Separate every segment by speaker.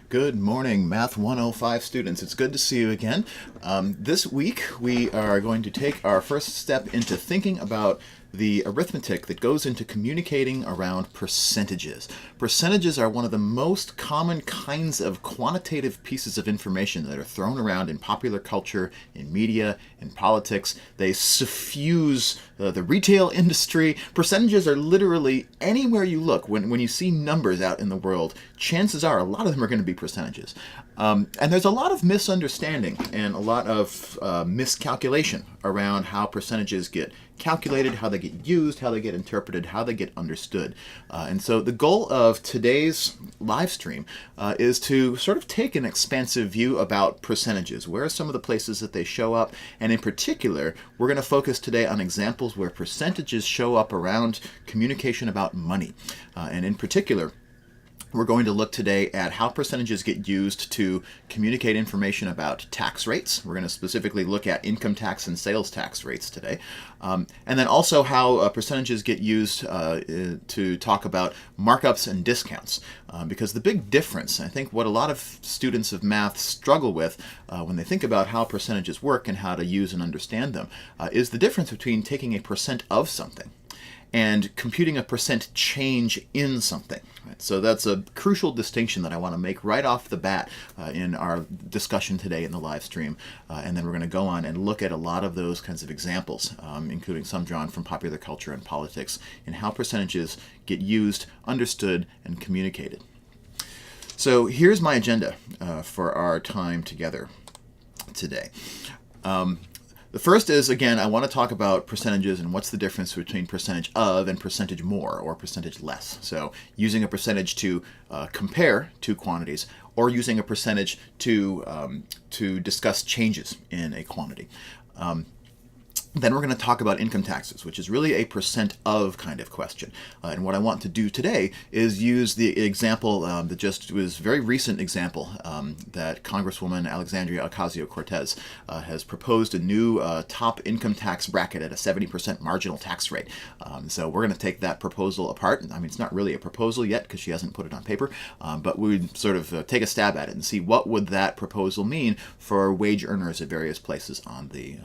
Speaker 1: Good morning, Math 105 students. It's good to see you again. This week we are going to take our first step into thinking about the arithmetic that goes into communicating around percentages. Percentages are one of the most common kinds of quantitative pieces of information that are thrown around in popular culture, in media, in politics. They suffuse the retail industry. Percentages are literally anywhere you look. When you see numbers out in the world, chances are a lot of them are going to be percentages. And there's a lot of misunderstanding and a lot of miscalculation around how percentages get calculated, how they get used, how they get interpreted, how they get understood. And so the goal of today's live stream is to sort of take an expansive view about percentages. Where are some of the places that they show up? And in particular, we're going to focus today on examples where percentages show up around communication about money. And in particular, we're going to look today at how percentages get used to communicate information about tax rates. We're going to specifically look at income tax and sales tax rates today. And then also how percentages get used to talk about markups and discounts. Because the big difference, I think what a lot of students of math struggle with when they think about how percentages work and how to use and understand them, is the difference between taking a percent of something and computing a percent change in something. Right? So that's a crucial distinction that I want to make right off the bat in our discussion today in the live stream. And then we're going to go on and look at a lot of those kinds of examples, including some drawn from popular culture and politics, in how percentages get used, understood, and communicated. So here's my agenda for our time together today. The first is, again, I want to talk about percentages and what's the difference between percentage of and percentage more or percentage less. So using a percentage to compare two quantities, or using a percentage to discuss changes in a quantity. Then we're going to talk about income taxes, which is really a percent of kind of question. And what I want to do today is use the example that just was a very recent example that Congresswoman Alexandria Ocasio-Cortez has proposed a new top income tax bracket at a 70% marginal tax rate. So we're going to take that proposal apart. I mean, it's not really a proposal yet because she hasn't put it on paper, but we would sort of take a stab at it and see what would that proposal mean for wage earners at various places on the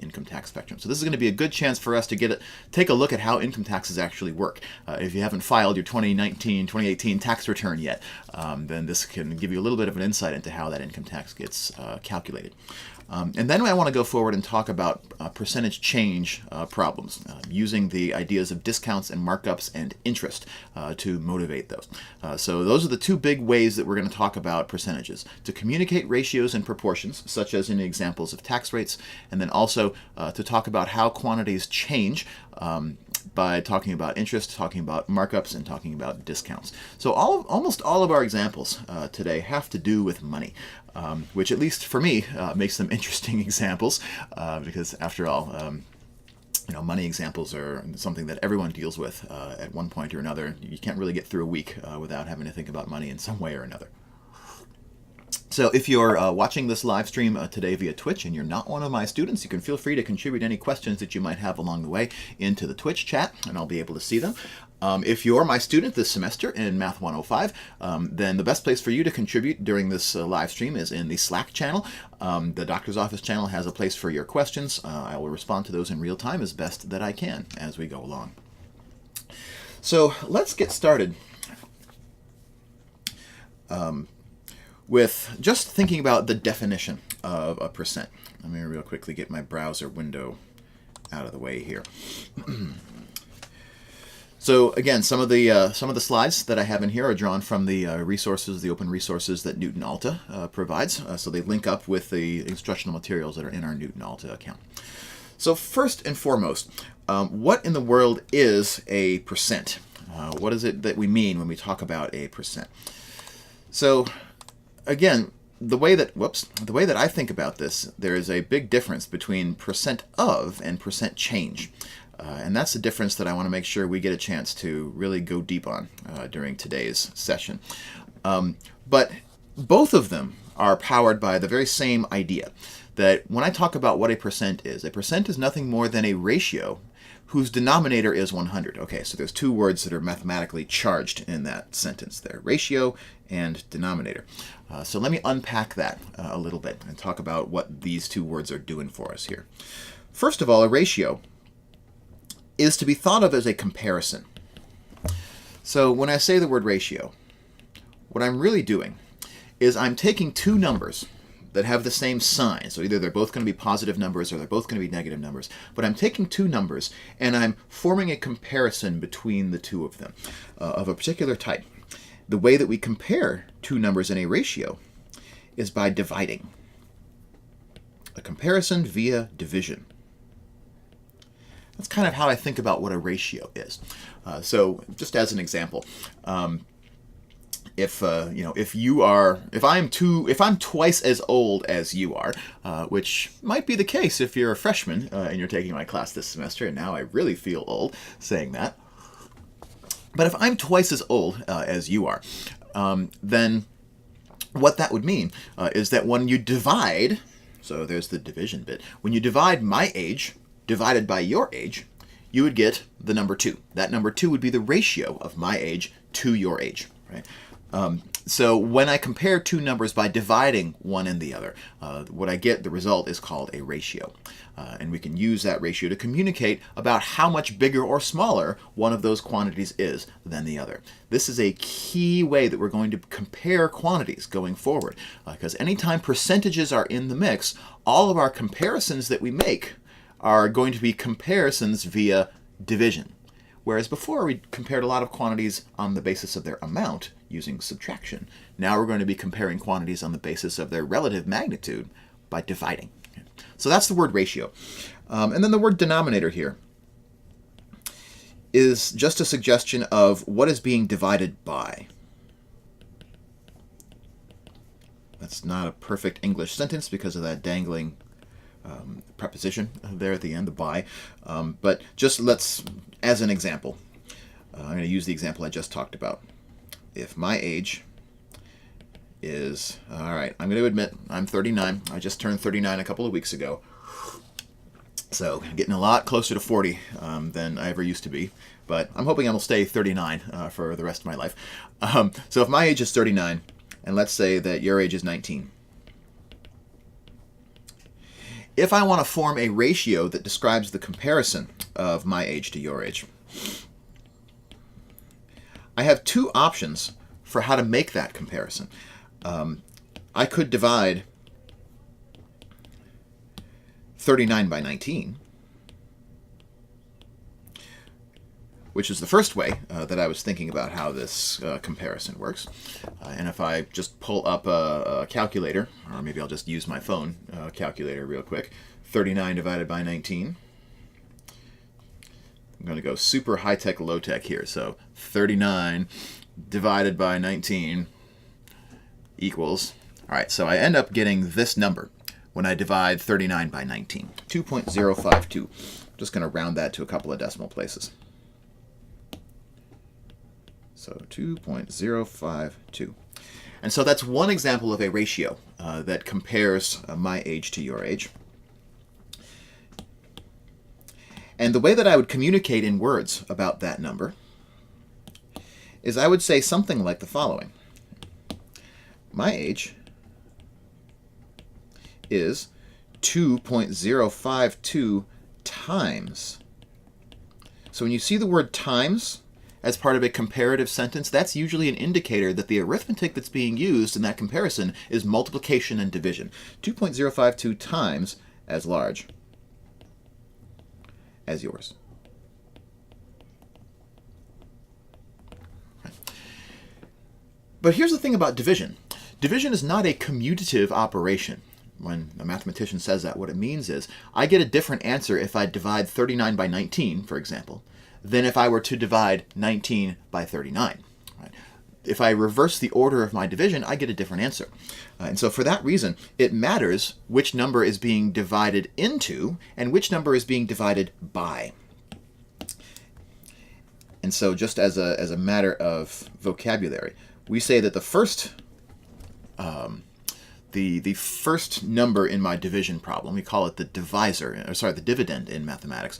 Speaker 1: income tax spectrum. So this is going to be a good chance for us to take a look at how income taxes actually work. If you haven't filed your 2018 tax return yet, then this can give you a little bit of an insight into how that income tax gets calculated. And then I want to go forward and talk about percentage change problems, using the ideas of discounts and markups and interest to motivate those. So those are the two big ways that we're going to talk about percentages: to communicate ratios and proportions, such as in the examples of tax rates, and then also to talk about how quantities change by talking about interest, talking about markups, and talking about discounts. So almost all of our examples today have to do with money. Which, at least for me, makes them interesting examples, because after all, money examples are something that everyone deals with at one point or another. You can't really get through a week without having to think about money in some way or another. So if you're watching this live stream today via Twitch and you're not one of my students, you can feel free to contribute any questions that you might have along the way into the Twitch chat, and I'll be able to see them. If you're my student this semester in Math 105, then the best place for you to contribute during this live stream is in the Slack channel. The Doctor's Office channel has a place for your questions. I will respond to those in real time as best that I can as we go along. So let's get started with just thinking about the definition of a percent. Let me real quickly get my browser window out of the way here. So again, some of the slides that I have in here are drawn from the the open resources that Knewton Alta provides. So they link up with the instructional materials that are in our Knewton Alta account. So first and foremost, what in the world is a percent? What is it that we mean when we talk about a percent? So again, the way that I think about this, there is a big difference between percent of and percent change. And that's the difference that I want to make sure we get a chance to really go deep on during today's session. But both of them are powered by the very same idea, that when I talk about what a percent is nothing more than a ratio whose denominator is 100. Okay, so there's two words that are mathematically charged in that sentence there, ratio and denominator. So let me unpack that a little bit and talk about what these two words are doing for us here. First of all, a ratio is to be thought of as a comparison. So when I say the word ratio, what I'm really doing is I'm taking two numbers that have the same sign. So either they're both going to be positive numbers or they're both going to be negative numbers. But I'm taking two numbers and I'm forming a comparison between the two of them of a particular type. The way that we compare two numbers in a ratio is by dividing. A comparison via division. That's kind of how I think about what a ratio is. So just as an example, if I'm twice as old as you are, which might be the case if you're a freshman and you're taking my class this semester, and now I really feel old saying that. But if I'm twice as old as you are, then what that would mean is that when you divide, so there's the division bit, when you divide my age divided by your age, you would get the number 2. That number 2 would be the ratio of my age to your age, right? So when I compare two numbers by dividing one and the other, what I get, the result, is called a ratio. And we can use that ratio to communicate about how much bigger or smaller one of those quantities is than the other. This is a key way that we're going to compare quantities going forward, because anytime percentages are in the mix, all of our comparisons that we make are going to be comparisons via division. Whereas before we compared a lot of quantities on the basis of their amount using subtraction. Now we're going to be comparing quantities on the basis of their relative magnitude by dividing. So that's the word ratio. And then the word denominator here is just a suggestion of what is being divided by. That's not a perfect English sentence because of that dangling preposition there at the end, the by. But just let's, as an example, I'm going to use the example I just talked about. If my age is, all right, I'm going to admit I'm 39. I just turned 39 a couple of weeks ago. So I'm getting a lot closer to 40 than I ever used to be. But I'm hoping I will stay 39 for the rest of my life. So if my age is 39, and let's say that your age is 19. If I want to form a ratio that describes the comparison of my age to your age, I have two options for how to make that comparison. I could divide 39 by 19, which is the first way that I was thinking about how this comparison works. And if I just pull up a calculator, or maybe I'll just use my phone calculator real quick, 39 divided by 19. I'm going to go super high-tech, low-tech here. So 39 divided by 19 equals, all right, so I end up getting this number when I divide 39 by 19, 2.052. I'm just going to round that to a couple of decimal places. So 2.052. And so that's one example of a ratio that compares my age to your age. And the way that I would communicate in words about that number is I would say something like the following. My age is 2.052 times. So when you see the word times as part of a comparative sentence, that's usually an indicator that the arithmetic that's being used in that comparison is multiplication and division. 2.052 times as large as yours. But here's the thing about division. Division is not a commutative operation. When a mathematician says that, what it means is I get a different answer if I divide 39 by 19, for example, than if I were to divide 19 by 39. Right? If I reverse the order of my division, I get a different answer. And so for that reason, it matters which number is being divided into and which number is being divided by. And so just as a matter of vocabulary, we say that the first the first number in my division problem, we call it the divisor, or sorry, the dividend in mathematics,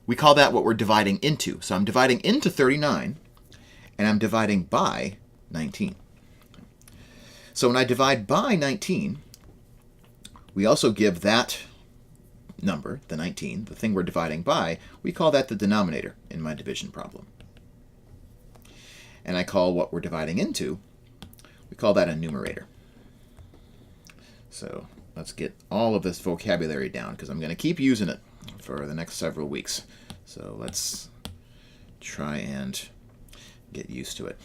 Speaker 1: we call that what we're dividing into. So I'm dividing into 39, and I'm dividing by 19. So when I divide by 19, we also give that number, the 19, the thing we're dividing by, we call that the denominator in my division problem. And I call what we're dividing into, we call that a numerator. So let's get all of this vocabulary down, because I'm going to keep using it for the next several weeks. So let's try and get used to it.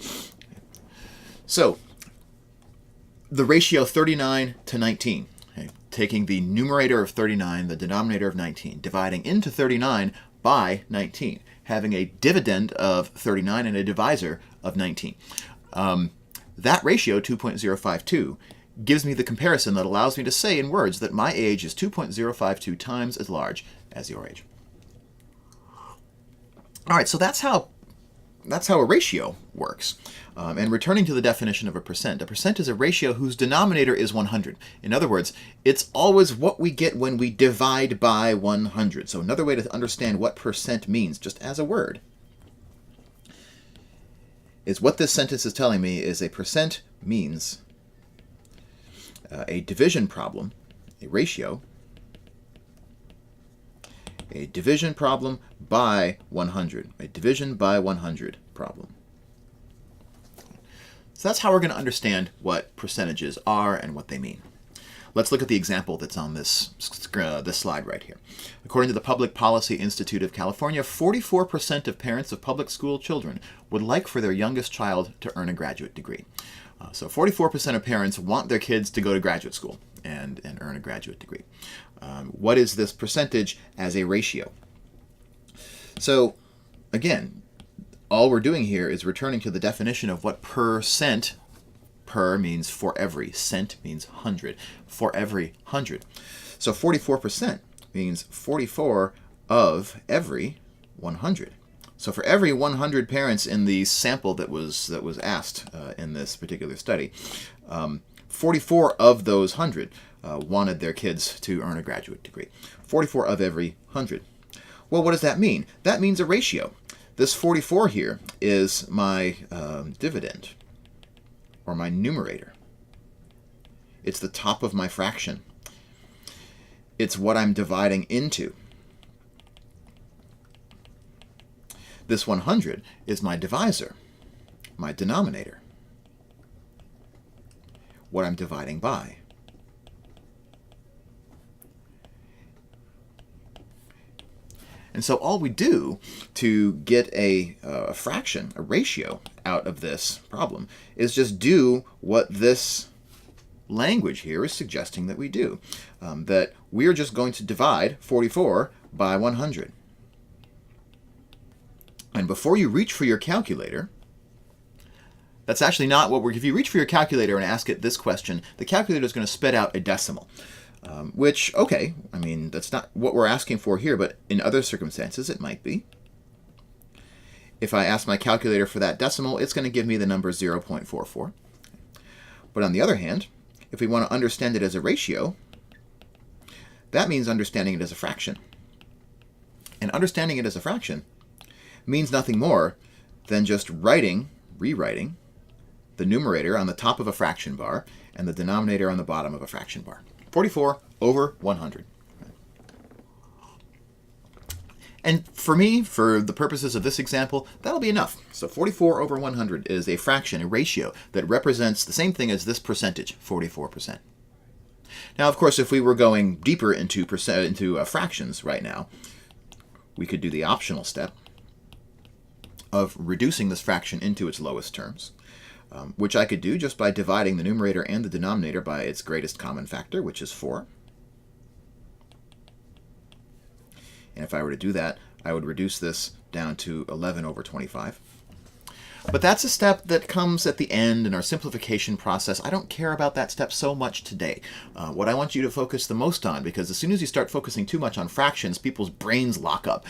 Speaker 1: So the ratio 39 to 19, okay, taking the numerator of 39, the denominator of 19, dividing into 39 by 19, having a dividend of 39 and a divisor of 19. That ratio, 2.052, gives me the comparison that allows me to say in words that my age is 2.052 times as large as your age. All right, so that's how a ratio works. And returning to the definition of a percent is a ratio whose denominator is 100. In other words, it's always what we get when we divide by 100. So another way to understand what percent means, just as a word, is what this sentence is telling me is a percent means a division problem, a ratio, a division problem by 100, a division by 100 problem. So that's how we're going to understand what percentages are and what they mean. Let's look at the example that's on this slide right here. According to the Public Policy Institute of California, 44% of parents of public school children would like for their youngest child to earn a graduate degree. So 44% of parents want their kids to go to graduate school and earn a graduate degree. What is this percentage as a ratio? So again, all we're doing here is returning to the definition of what percent, per means for every, cent means 100, for every 100. So 44% means 44 of every 100. So for every 100 parents in the sample that was asked in this particular study, 44 of those 100 wanted their kids to earn a graduate degree. 44 of every 100. Well, what does that mean? That means a ratio. This 44 here is my dividend, or my numerator. It's the top of my fraction. It's what I'm dividing into. This 100 is my divisor, my denominator, what I'm dividing by. And so all we do to get a fraction, a ratio, out of this problem is just do what this language here is suggesting that we do. That we're just going to divide 44 by 100. And before you reach for your calculator, that's actually not what if you reach for your calculator and ask it this question, the calculator is going to spit out a decimal. Which, okay, I mean, that's not what we're asking for here, but in other circumstances it might be. If I ask my calculator for that decimal, it's going to give me the number 0.44. But on the other hand, if we want to understand it as a ratio, that means understanding it as a fraction. And understanding it as a fraction means nothing more than just rewriting the numerator on the top of a fraction bar and the denominator on the bottom of a fraction bar. 44 over 100. And for me, for the purposes of this example, that'll be enough. So 44 over 100 is a fraction, a ratio, that represents the same thing as this percentage, 44%. Now, of course, if we were going deeper into fractions right now, we could do the optional step of reducing this fraction into its lowest terms, which I could do just by dividing the numerator and the denominator by its greatest common factor, which is 4. And if I were to do that, I would reduce this down to 11 over 25. But that's a step that comes at the end in our simplification process. I don't care about that step so much today. What I want you to focus the most on, because as soon as you start focusing too much on fractions, people's brains lock up,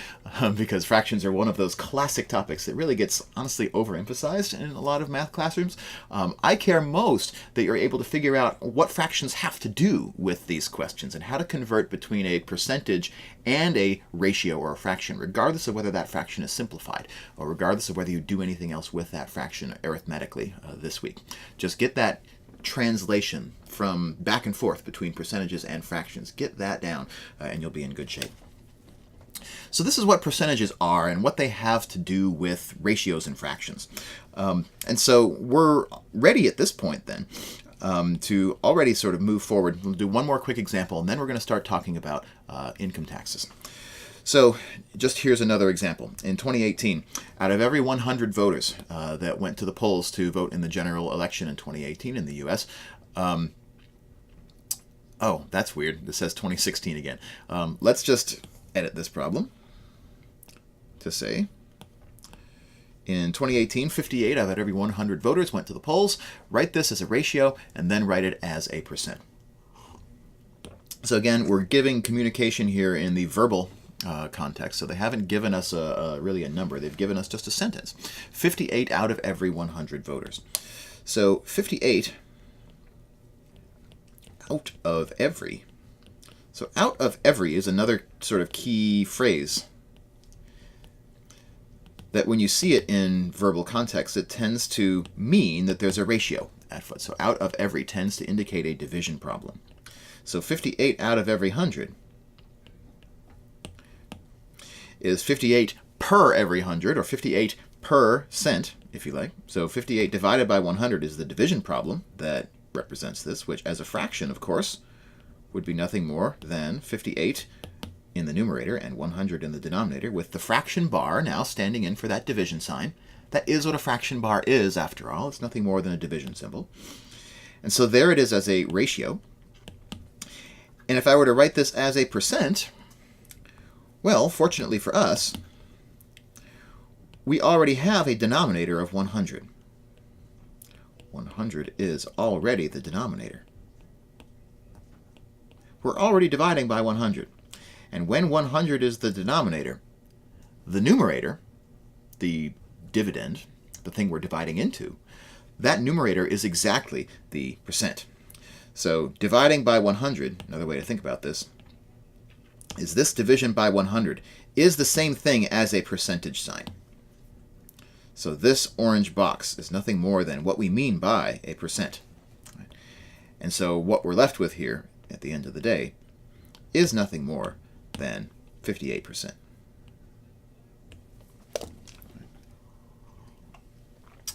Speaker 1: because fractions are one of those classic topics that really gets, honestly, overemphasized in a lot of math classrooms. I care most that you're able to figure out what fractions have to do with these questions and how to convert between a percentage and a ratio or a fraction, regardless of whether that fraction is simplified or regardless of whether you do anything else with that fraction arithmetically this week. Just get that translation from back and forth between percentages and fractions. Get that down and you'll be in good shape. So this is what percentages are and what they have to do with ratios and fractions. And so we're ready at this point then to already sort of move forward. We'll do one more quick example, and then we're going to start talking about income taxes. So just here's another example. In 2018, out of every 100 voters that went to the polls to vote in the general election in 2018 in the U.S., oh, that's weird. This says 2016 again. Let's just edit this problem to say, in 2018, 58 out of every 100 voters went to the polls. Write this as a ratio and then write it as a percent. So again, we're giving communication here in the verbal context. So they haven't given us really a number. They've given us just a sentence. 58 out of every 100 voters. So 58 out of every. So out of every is another sort of key phrase that when you see it in verbal context, it tends to mean that there's a ratio at foot. So out of every tends to indicate a division problem. So 58 out of every 100 is 58 per every 100, or 58 per cent, if you like. So 58 divided by 100 is the division problem that represents this, which as a fraction, of course, would be nothing more than 58 in the numerator and 100 in the denominator, with the fraction bar now standing in for that division sign. That is what a fraction bar is, after all. It's nothing more than a division symbol. And so there it is as a ratio. And if I were to write this as a percent, well, fortunately for us, we already have a denominator of 100. 100 is already the denominator. We're already dividing by 100. And when 100 is the denominator, the numerator, the dividend, the thing we're dividing into, that numerator is exactly the percent. So dividing by 100, another way to think about this, is this division by 100 is the same thing as a percentage sign. So this orange box is nothing more than what we mean by a percent. And so what we're left with here at the end of the day is nothing more than 58%.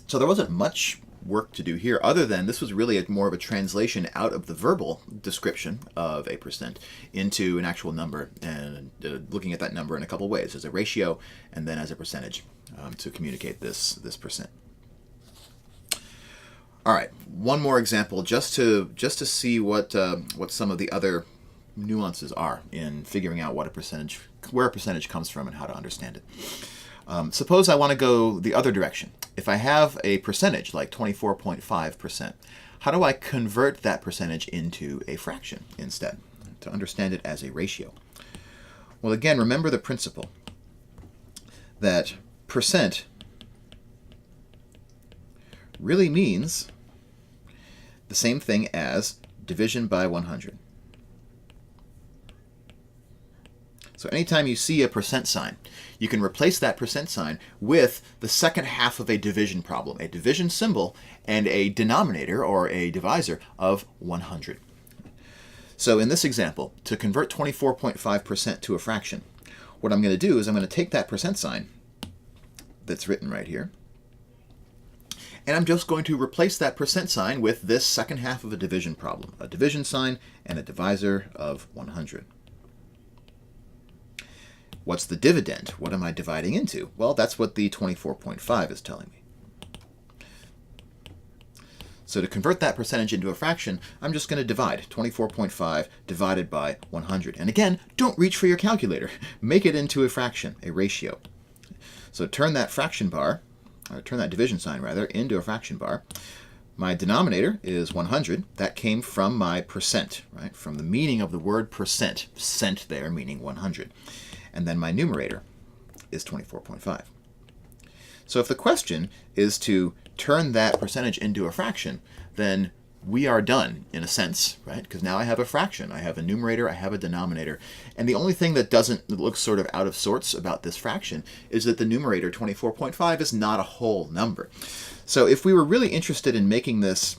Speaker 1: So there wasn't much work to do here other than this was really more of a translation out of the verbal description of a percent into an actual number, and looking at that number in a couple ways, as a ratio and then as a percentage to communicate this percent. All right, one more example just to see what some of the other nuances are in figuring out what where a percentage comes from and how to understand it. Suppose I want to go the other direction. If I have a percentage like 24.5%, how do I convert that percentage into a fraction instead to understand it as a ratio? Well, again, remember the principle that percent really means the same thing as division by 100. So anytime you see a percent sign, you can replace that percent sign with the second half of a division problem, a division symbol and a denominator or a divisor of 100. So in this example, to convert 24.5% to a fraction, what I'm going to do is I'm going to take that percent sign that's written right here, and I'm just going to replace that percent sign with this second half of a division problem, a division sign and a divisor of 100. What's the dividend? What am I dividing into? Well, that's what the 24.5 is telling me. So to convert that percentage into a fraction, I'm just going to divide 24.5 divided by 100. And again, don't reach for your calculator. Make it into a fraction, a ratio. So turn that fraction bar turn that division sign rather, into a fraction bar. My denominator is 100. That came from my percent, right? From the meaning of the word percent. Cent there meaning 100. And then my numerator is 24.5. So if the question is to turn that percentage into a fraction, then we are done in a sense, right? Because now I have a fraction. I have a numerator, I have a denominator. And the only thing that looks sort of out of sorts about this fraction is that the numerator, 24.5, is not a whole number. So if we were really interested in making this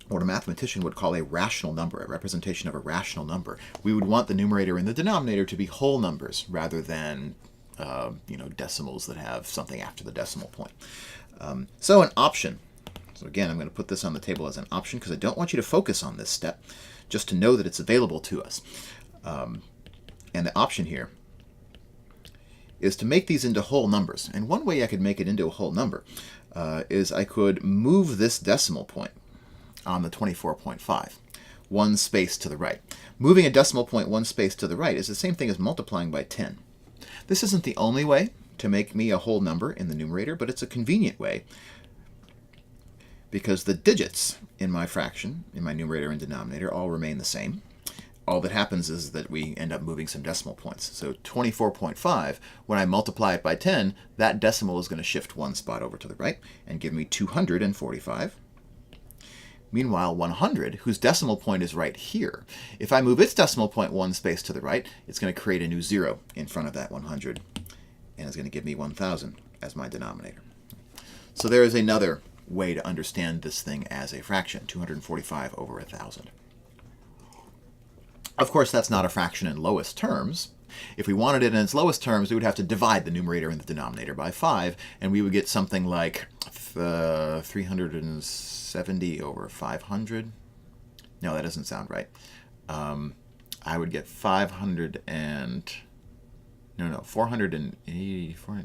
Speaker 1: what a mathematician would call a rational number, a representation of a rational number, we would want the numerator and the denominator to be whole numbers rather than decimals that have something after the decimal point. So an option. So again, I'm going to put this on the table as an option because I don't want you to focus on this step, just to know that it's available to us. And the option here is to make these into whole numbers. And one way I could make it into a whole number is I could move this decimal point on the 24.5 one space to the right. Moving a decimal point one space to the right is the same thing as multiplying by 10. This isn't the only way to make me a whole number in the numerator, but it's a convenient way because the digits in my fraction, in my numerator and denominator, all remain the same. All that happens is that we end up moving some decimal points. So 24.5, when I multiply it by 10, that decimal is going to shift one spot over to the right and give me 245. Meanwhile, 100, whose decimal point is right here, if I move its decimal point one space to the right, it's going to create a new 0 in front of that 100, and it's going to give me 1,000 as my denominator. So there is another way to understand this thing as a fraction, 245 over 1,000. Of course, that's not a fraction in lowest terms. If we wanted it in its lowest terms, we would have to divide the numerator and the denominator by 5, and we would get something like 370 over 500. No, that doesn't sound right. I would get 484.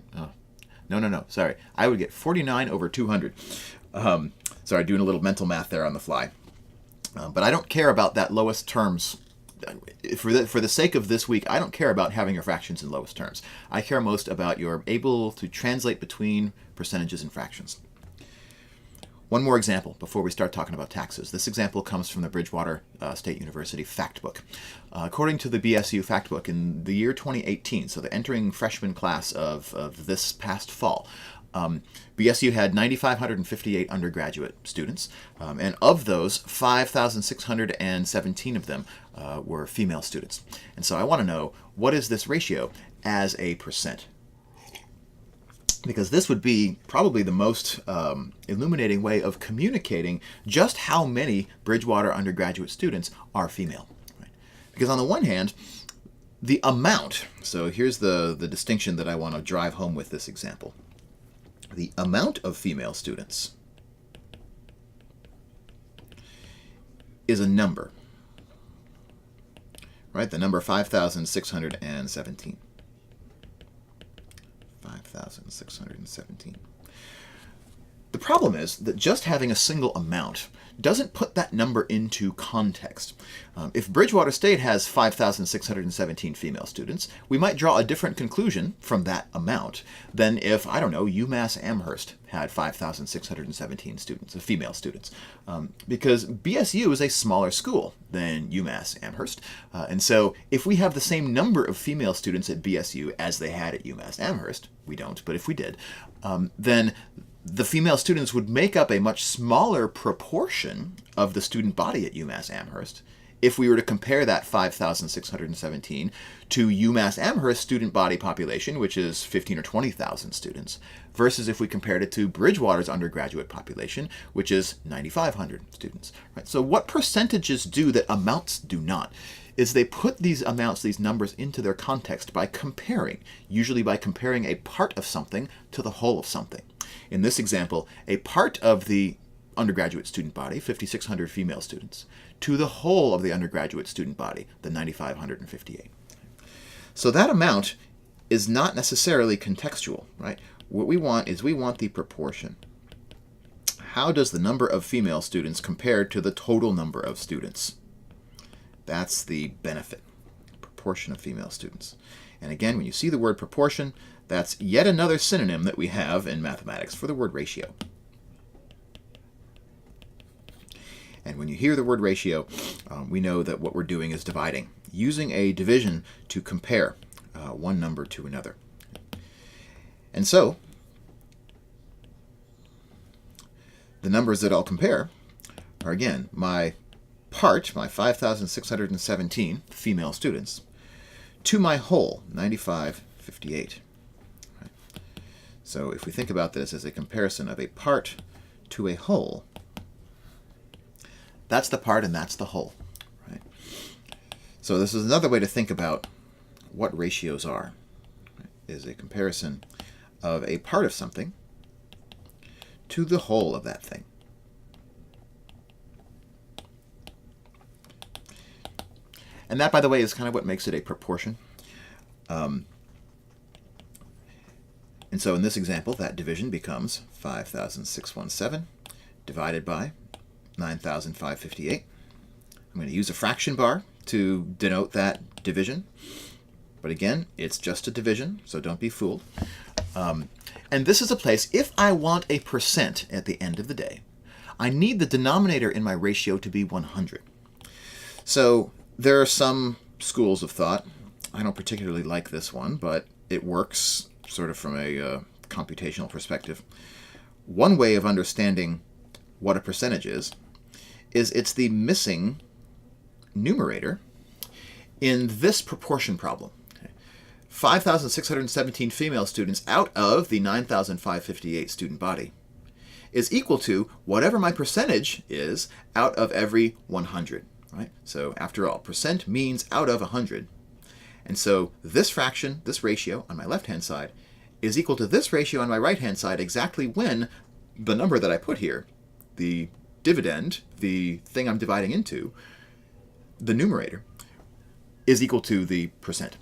Speaker 1: Sorry. I would get 49 over 200. Sorry, doing a little mental math there on the fly. But I don't care about that lowest terms. For the sake of this week, I don't care about having your fractions in lowest terms. I care most about you're able to translate between percentages and fractions. One more example before we start talking about taxes. This example comes from the Bridgewater State University Fact Book. According to the BSU Fact Book, in the year 2018, so the entering freshman class of this past fall, BSU had 9,558 undergraduate students, and of those, 5,617 of them were female students. And so I want to know, what is this ratio as a percent? Because this would be probably the most illuminating way of communicating just how many Bridgewater undergraduate students are female. Right? Because on the one hand, the amount, so here's the distinction that I want to drive home with this example. The amount of female students is a number, right? The number 5,617. 5,617. The problem is that just having a single amount doesn't put that number into context. If Bridgewater State has 5,617 female students, we might draw a different conclusion from that amount than if, I don't know, UMass Amherst had 5,617 students, female students. Because BSU is a smaller school than UMass Amherst. And so if we have the same number of female students at BSU as they had at UMass Amherst, we don't, but if we did, then the female students would make up a much smaller proportion of the student body at UMass Amherst if we were to compare that 5,617 to UMass Amherst student body population, which is 15 or 20,000 students, versus if we compared it to Bridgewater's undergraduate population, which is 9,500 students. Right? So what percentages do that amounts do not is they put these amounts, these numbers, into their context by comparing, usually by comparing a part of something to the whole of something. In this example, a part of the undergraduate student body, 5,600 female students, to the whole of the undergraduate student body, the 9,558. So that amount is not necessarily contextual, right? What we want is we want the proportion. How does the number of female students compare to the total number of students? That's the benefit, proportion of female students. And again, when you see the word proportion, That's yet another synonym that we have in mathematics for the word ratio. And when you hear the word ratio, we know that what we're doing is dividing, using a division to compare one number to another. And so, the numbers that I'll compare are, again, my part, my 5,617 female students, to my whole, 9,558. Right? So if we think about this as a comparison of a part to a whole, that's the part and that's the whole. Right? So this is another way to think about what ratios are, right? Is a comparison of a part of something to the whole of that thing. And that, by the way, is kind of what makes it a proportion. And so in this example, that division becomes 5,617 divided by 9,558. I'm going to use a fraction bar to denote that division. But again, it's just a division, so don't be fooled. And this is a place, if I want a percent at the end of the day, I need the denominator in my ratio to be 100. So there are some schools of thought. I don't particularly like this one, but it works sort of from a computational perspective. One way of understanding what a percentage is it's the missing numerator in this proportion problem. 5,617 female students out of the 9,558 student body is equal to whatever my percentage is out of every 100. Right? So after all, percent means out of 100. And so this fraction, this ratio on my left-hand side, is equal to this ratio on my right-hand side exactly when the number that I put here, the dividend, the thing I'm dividing into, the numerator, is equal to the percent.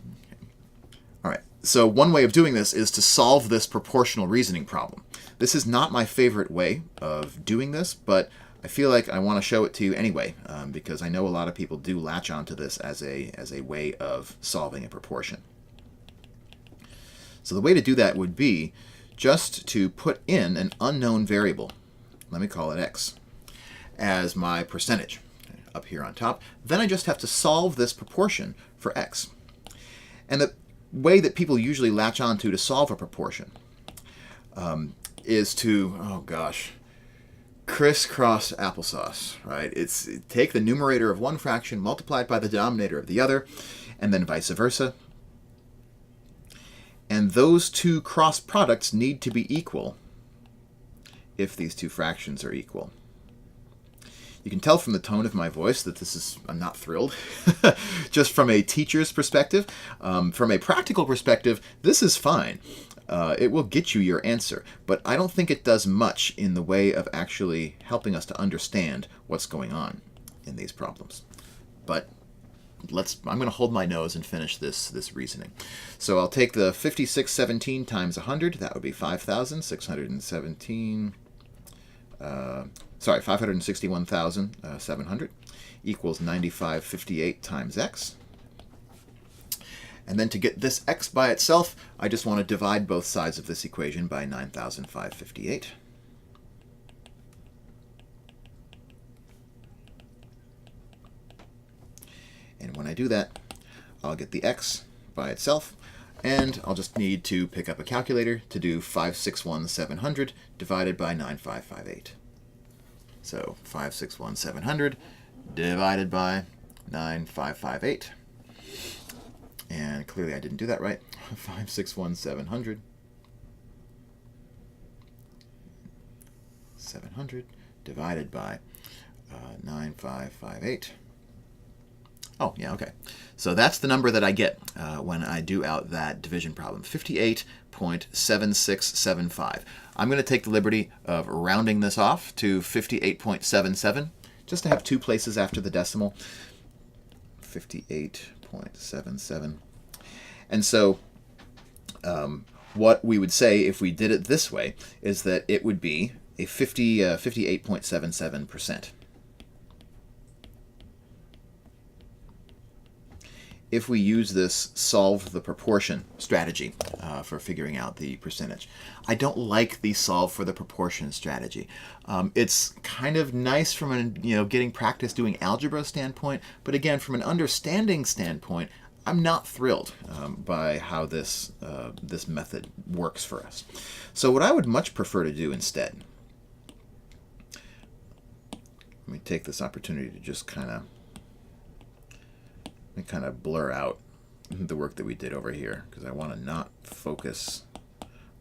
Speaker 1: All right, so one way of doing this is to solve this proportional reasoning problem. This is not my favorite way of doing this, but I feel like I want to show it to you anyway, because I know a lot of people do latch onto this as a way of solving a proportion. So the way to do that would be just to put in an unknown variable, let me call it x, as my percentage up here on top. Then I just have to solve this proportion for x. And the way that people usually latch onto to solve a proportion is to, oh gosh, crisscross applesauce, right? It's take the numerator of one fraction, multiply it by the denominator of the other, and then vice versa. And those two cross products need to be equal if these two fractions are equal. You can tell from the tone of my voice that I'm not thrilled. Just from a teacher's perspective. From a practical perspective, this is fine. It will get you your answer, but I don't think it does much in the way of actually helping us to understand what's going on in these problems. But I'm going to hold my nose and finish this reasoning. So I'll take the 5617 times 100. That would be 5,617. 561,700 equals 9,558 times x. And then to get this x by itself, I just want to divide both sides of this equation by 9,558. And when I do that, I'll get the x by itself, and I'll just need to pick up a calculator to do 561,700 divided by 9,558. So 561,700 divided by 9,558. And clearly I didn't do that right. 561,700. 700 divided by 9,558. Oh, yeah, okay. So that's the number that I get when I do out that division problem, 58.7675. I'm going to take the liberty of rounding this off to 58.77, just to have two places after the decimal. 58.77. And so what we would say if we did it this way is that it would be a 58.77%. if we use this solve the proportion strategy for figuring out the percentage. I don't like the solve for the proportion strategy. It's kind of nice from a getting practice doing algebra standpoint, but again, from an understanding standpoint, I'm not thrilled by how this method works for us. So what I would much prefer to do instead, let me take this opportunity to just kind of blur out the work that we did over here, because I want to not focus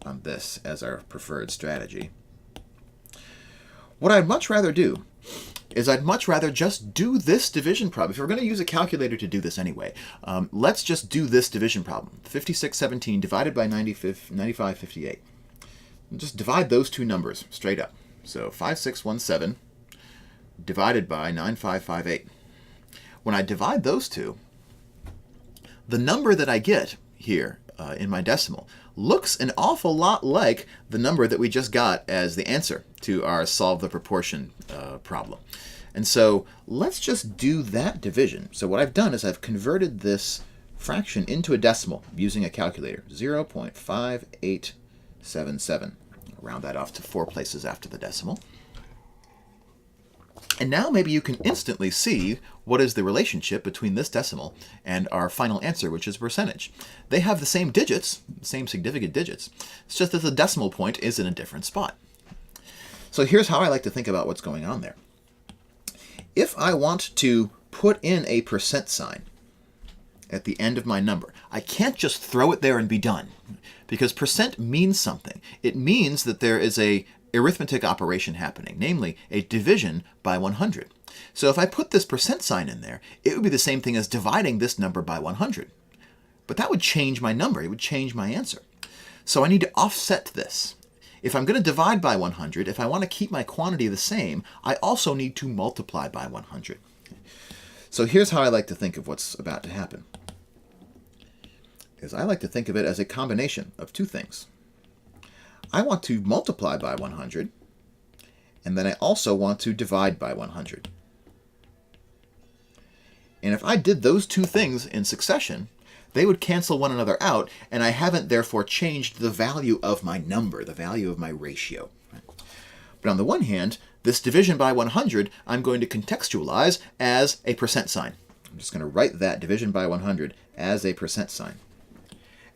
Speaker 1: on this as our preferred strategy. What I'd much rather do is I'd much rather just do this division problem. If we're going to use a calculator to do this anyway, let's just do this division problem. 5617 divided by 9558. Just divide those two numbers straight up. So 5617 divided by 9558. When I divide those two, the number that I get here in my decimal looks an awful lot like the number that we just got as the answer to our solve the proportion problem. And so let's just do that division. So what I've done is I've converted this fraction into a decimal using a calculator, 0.5877. Round that off to 4 places after the decimal. And now maybe you can instantly see what is the relationship between this decimal and our final answer, which is percentage. They have the same digits, same significant digits. It's just that the decimal point is in a different spot. So here's how I like to think about what's going on there. If I want to put in a percent sign at the end of my number, I can't just throw it there and be done, because percent means something. It means that there is a arithmetic operation happening, namely a division by 100. So if I put this percent sign in there, it would be the same thing as dividing this number by 100. But that would change my number. It would change my answer. So I need to offset this. If I'm going to divide by 100, if I want to keep my quantity the same, I also need to multiply by 100. So here's how I like to think of what's about to happen. I like to think of it as a combination of two things. I want to multiply by 100, and then I also want to divide by 100. And if I did those two things in succession, they would cancel one another out, and I haven't therefore changed the value of my number, the value of my ratio. But on the one hand, this division by 100, I'm going to contextualize as a percent sign. I'm just going to write that division by 100 as a percent sign.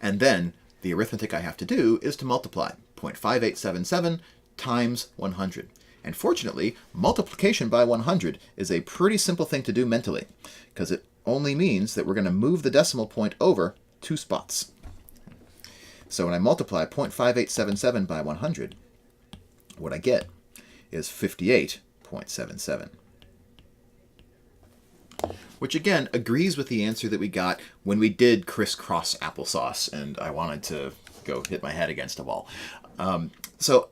Speaker 1: And then the arithmetic I have to do is to multiply 0.5877 times 100. And fortunately, multiplication by 100 is a pretty simple thing to do mentally, because it only means that we're going to move the decimal point over 2 spots. So when I multiply 0.5877 by 100, what I get is 58.77. Which again agrees with the answer that we got when we did crisscross applesauce and I wanted to go hit my head against a wall. So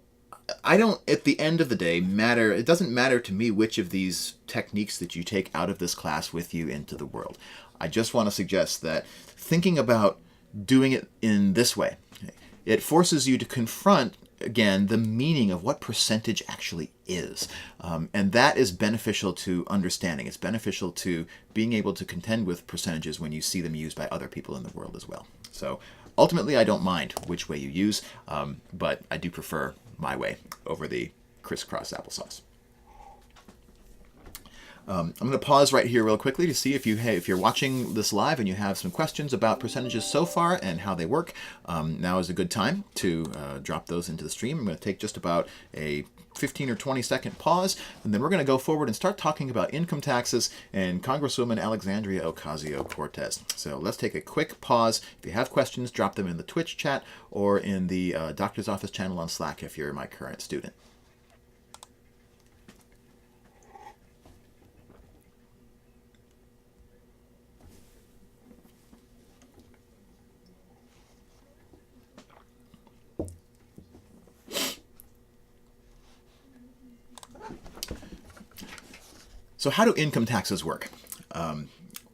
Speaker 1: I don't, at the end of the day, it doesn't matter to me which of these techniques that you take out of this class with you into the world. I just want to suggest that thinking about doing it in this way, it forces you to confront, again, the meaning of what percentage actually is. And that is beneficial to understanding. It's beneficial to being able to contend with percentages when you see them used by other people in the world as well. So ultimately, I don't mind which way you use, but I do prefer my way over the crisscross applesauce. I'm going to pause right here real quickly to see if you're watching this live and you have some questions about percentages so far and how they work. Now is a good time to drop those into the stream. I'm going to take just about a 15 or 20 second pause, and then we're going to go forward and start talking about income taxes and Congresswoman Alexandria Ocasio-Cortez. So let's take a quick pause. If you have questions, drop them in the Twitch chat or in the Doctor's Office channel on Slack if you're my current student. So how do income taxes work?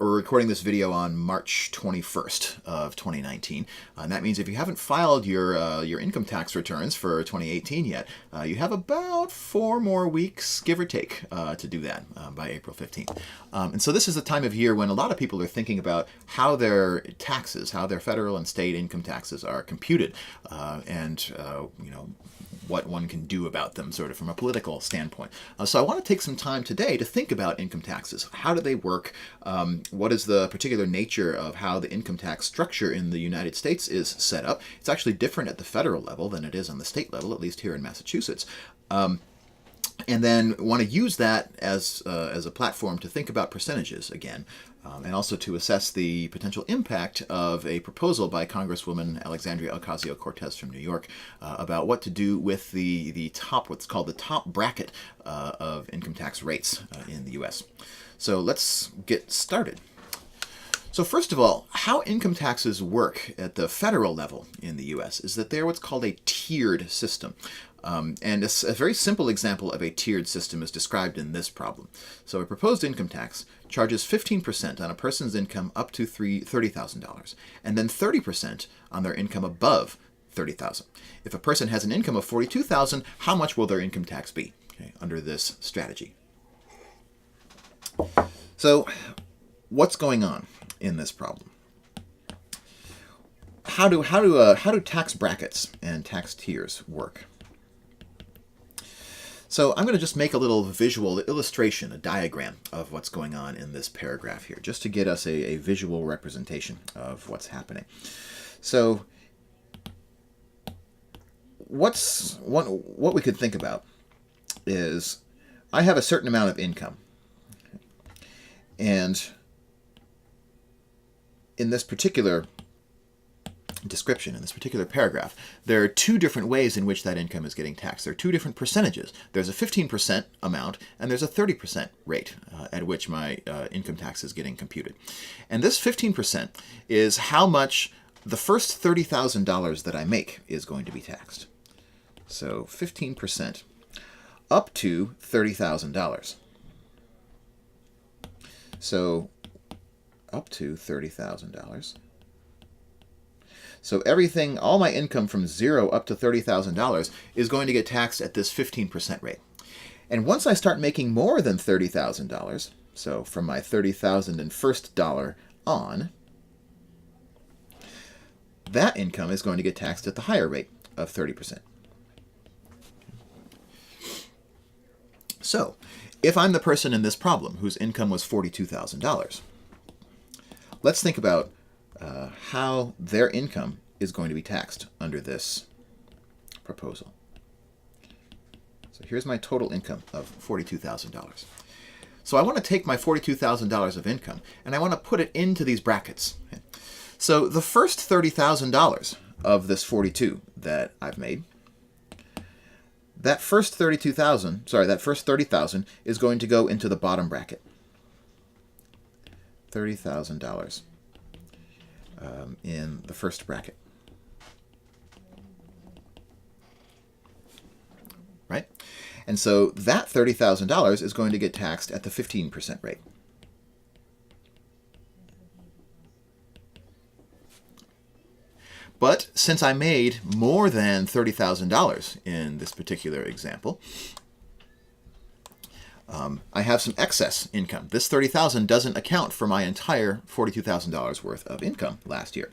Speaker 1: We're recording this video on March 21st of 2019, and that means if you haven't filed your income tax returns for 2018 yet, you have about 4 more weeks, give or take, to do that by April 15th. And so this is the time of year when a lot of people are thinking about how their taxes, how their federal and state income taxes are computed, and what one can do about them sort of from a political standpoint. So I want to take some time today to think about income taxes. How do they work? What is the particular nature of how the income tax structure in the United States is set up? It's actually different at the federal level than it is on the state level, at least here in Massachusetts. And then want to use that as a platform to think about percentages again, and also to assess the potential impact of a proposal by Congresswoman Alexandria Ocasio-Cortez from New York about what to do with the top, what's called the top bracket of income tax rates in the U.S. So let's get started. So first of all, how income taxes work at the federal level in the U.S. is that they're what's called a tiered system. And a very simple example of a tiered system is described in this problem. So a proposed income tax charges 15% on a person's income up to $30,000, and then 30% on their income above $30,000. If a person has an income of $42,000, how much will their income tax be under this strategy? So what's going on in this problem? How do tax brackets and tax tiers work? So I'm going to just make a little visual illustration, a diagram of what's going on in this paragraph here, just to get us a visual representation of what's happening. So what we could think about is I have a certain amount of income, and in this particular description, in this particular paragraph, there are 2 different ways in which that income is getting taxed. There are 2 different percentages. There's a 15% amount, and there's a 30% rate at which my income tax is getting computed. And this 15% is how much the first $30,000 that I make is going to be taxed. So 15% up to $30,000. So up to $30,000. So everything, all my income from 0 up to $30,000 is going to get taxed at this 15% rate. And once I start making more than $30,000, so from my $30,001st dollar on, that income is going to get taxed at the higher rate of 30%. So if I'm the person in this problem whose income was $42,000, let's think about how their income is going to be taxed under this proposal. So here's my total income of $42,000. So I want to take my $42,000 of income and I want to put it into these brackets. So the first $30,000 of this 42 that I've made, that first $30,000 is going to go into the bottom bracket. $30,000 in the first bracket. Right? And so that $30,000 is going to get taxed at the 15% rate. But since I made more than $30,000 in this particular example, I have some excess income. This $30,000 doesn't account for my entire $42,000 worth of income last year.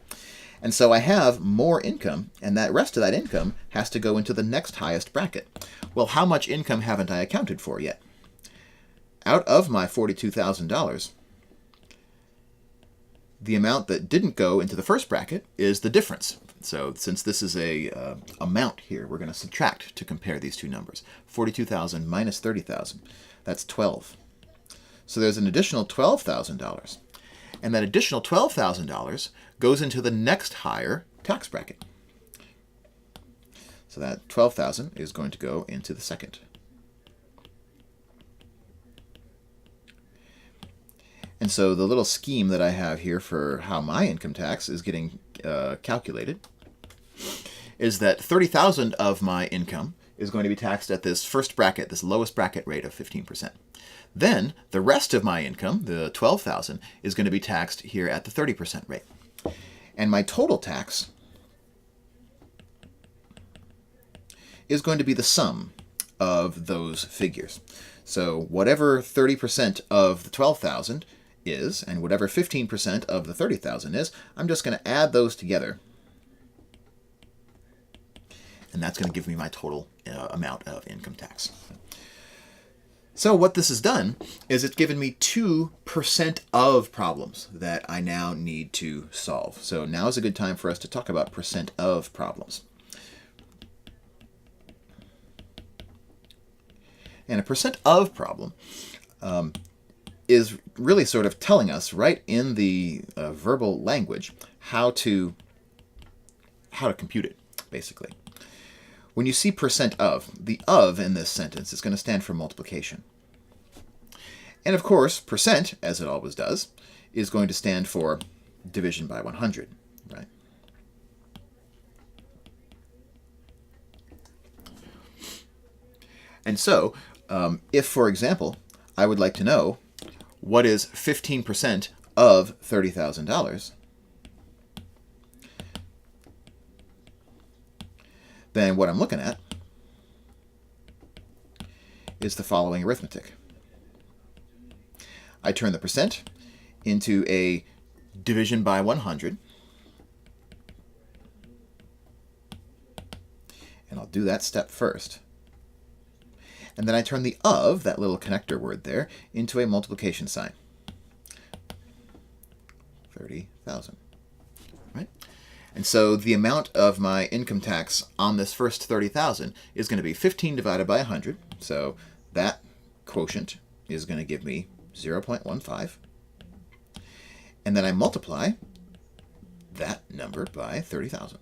Speaker 1: And so I have more income, and that rest of that income has to go into the next highest bracket. Well, how much income haven't I accounted for yet? Out of my $42,000, the amount that didn't go into the first bracket is the difference. So since this is a amount here, we're going to subtract to compare these 2 numbers. 42,000 minus 30,000, that's 12. So there's an additional $12,000. And that additional $12,000 goes into the next higher tax bracket. So that $12,000 is going to go into the second. And so the little scheme that I have here for how my income tax is getting calculated is that $30,000 of my income is going to be taxed at this first bracket, this lowest bracket rate of 15%. Then the rest of my income, the $12,000, is going to be taxed here at the 30% rate. And my total tax is going to be the sum of those figures. So whatever 30% of the 12,000 is, and whatever 15% of the 30,000 is, I'm just going to add those together. And that's going to give me my total amount of income tax. So what this has done is it's given me 2% of problems that I now need to solve. So now is a good time for us to talk about percent of problems. And a percent of problem is really sort of telling us right in the verbal language how to compute it, basically. When you see percent of, the of in this sentence is going to stand for multiplication. And of course, percent, as it always does, is going to stand for division by 100, right? And so, if, for example, I would like to know what is 15% of $30,000, then what I'm looking at is the following arithmetic. I turn the percent into a division by 100, and I'll do that step first. And then I turn the of, that little connector word there, into a multiplication sign. 30,000, right? And so the amount of my income tax on this first 30,000 is going to be 15 divided by 100. So that quotient is going to give me 0.15. And then I multiply that number by 30,000.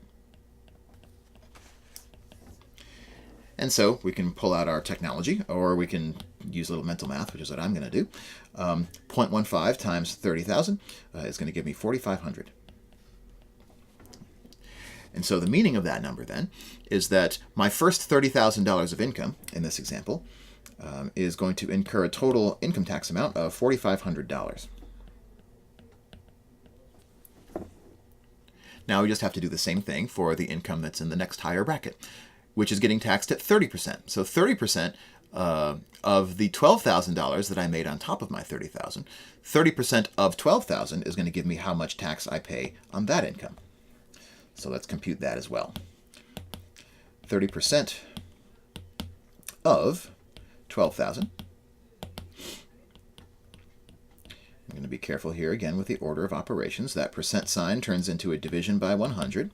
Speaker 1: And so we can pull out our technology, or we can use a little mental math, which is what I'm going to do. 0.15 times 30,000 is going to give me 4,500. And so the meaning of that number then is that my first $30,000 of income in this example is going to incur a total income tax amount of $4,500. Now we just have to do the same thing for the income that's in the next higher bracket, which is getting taxed at 30%. So 30% of the $12,000 that I made on top of my $30,000, 30% of $12,000 is going to give me how much tax I pay on that income. So let's compute that as well. 30% of 12,000. I'm going to be careful here again with the order of operations. That percent sign turns into a division by 100.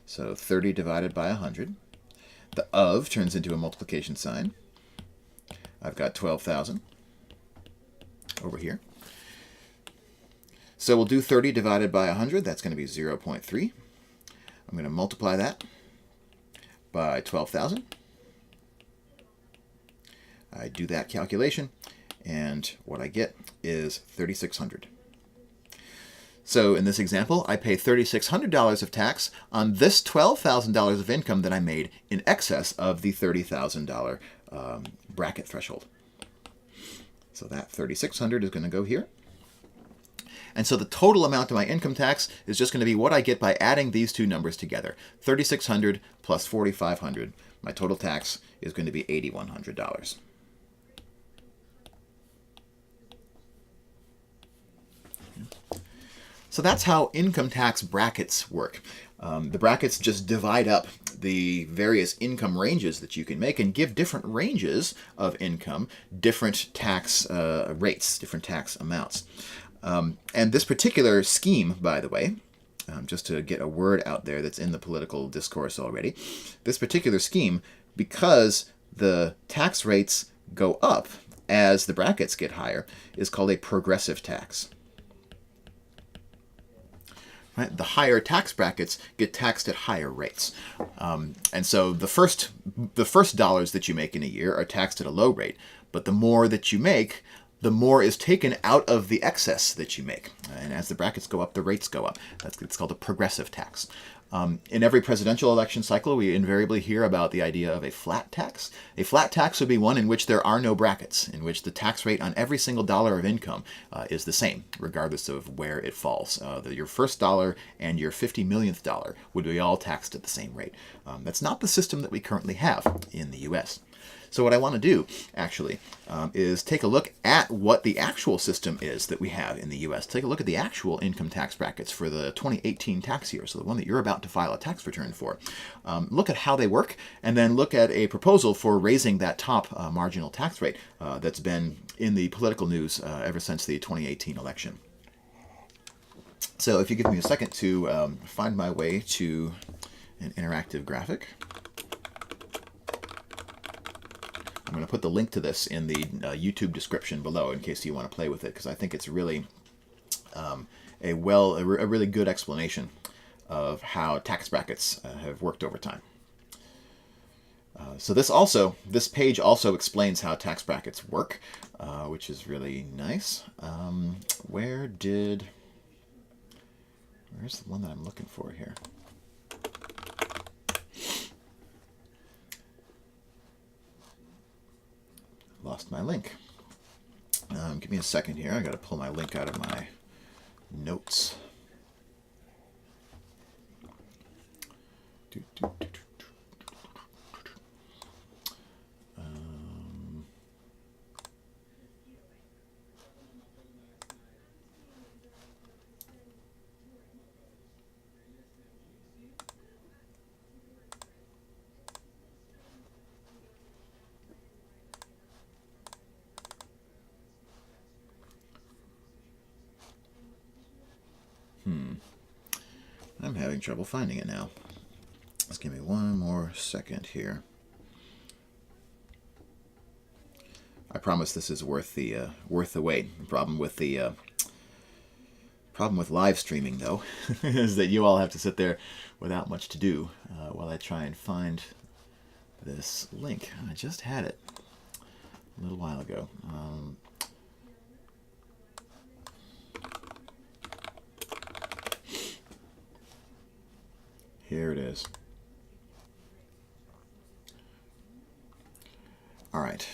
Speaker 1: So 30 divided by 100. The of turns into a multiplication sign. I've got 12,000 over here. So we'll do 30 divided by 100. That's going to be 0.3. I'm going to multiply that by 12,000. I do that calculation, and what I get is 3,600. So in this example, I pay $3,600 of tax on this $12,000 of income that I made in excess of the $30,000 bracket threshold. So that $3,600 is going to go here. And so the total amount of my income tax is just going to be what I get by adding these two numbers together. 3,600 plus 4,500. My total tax is going to be $8,100. So that's how income tax brackets work. The brackets just divide up the various income ranges that you can make and give different ranges of income, different tax rates, different tax amounts. And this particular scheme, by the way, just to get a word out there that's in the political discourse already, this particular scheme, because the tax rates go up as the brackets get higher, is called a progressive tax. Right? The higher tax brackets get taxed at higher rates. And so the first dollars that you make in a year are taxed at a low rate, but the more that you make, the more is taken out of the excess that you make. And as the brackets go up, the rates go up. It's called a progressive tax. In every presidential election cycle, we invariably hear about the idea of a flat tax. A flat tax would be one in which there are no brackets, in which the tax rate on every single dollar of income is the same, regardless of where it falls. Your first dollar and your 50 millionth dollar would be all taxed at the same rate. That's not the system that we currently have in the U.S. So what I want to do, actually, is take a look at what the actual system is that we have in the U.S. Take a look at the actual income tax brackets for the 2018 tax year, so the one that you're about to file a tax return for. Look at how they work, and then look at a proposal for raising that top marginal tax rate that's been in the political news ever since the 2018 election. So if you give me a second to find my way to an interactive graphic. I'm going to put the link to this in the YouTube description below in case you want to play with it, because I think it's really a really good explanation of how tax brackets have worked over time. So this page also explains how tax brackets work, which is really nice. Where's the one that I'm looking for here? Lost my link. Give me a second here. I got to pull my link out of my notes. I'm having trouble finding it now. Just give me one more second here. I promise this is worth the wait. The problem with live streaming, though, is that you all have to sit there without much to do while I try and find this link. I just had it a little while ago. Here it is. All right.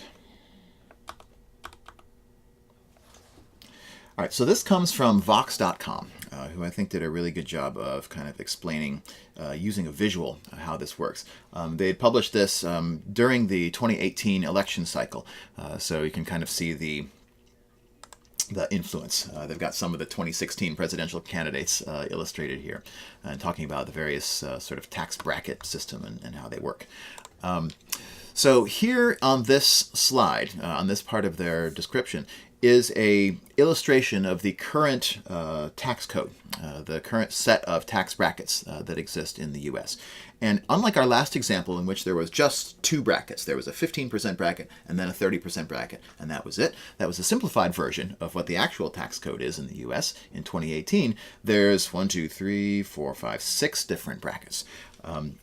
Speaker 1: All right, so this comes from Vox.com, who I think did a really good job of kind of explaining, using a visual, how this works. They had published this during the 2018 election cycle, so you can kind of see the influence. They've got some of the 2016 presidential candidates illustrated here, and talking about the various sort of tax bracket system and how they work. So here on this slide, on this part of their description, is a illustration of the current tax code, the current set of tax brackets that exist in the U.S. And unlike our last example, in which there was just two brackets, there was a 15% bracket and then a 30% bracket, and that was it. That was a simplified version of what the actual tax code is in the U.S. In 2018, there's 6 different brackets.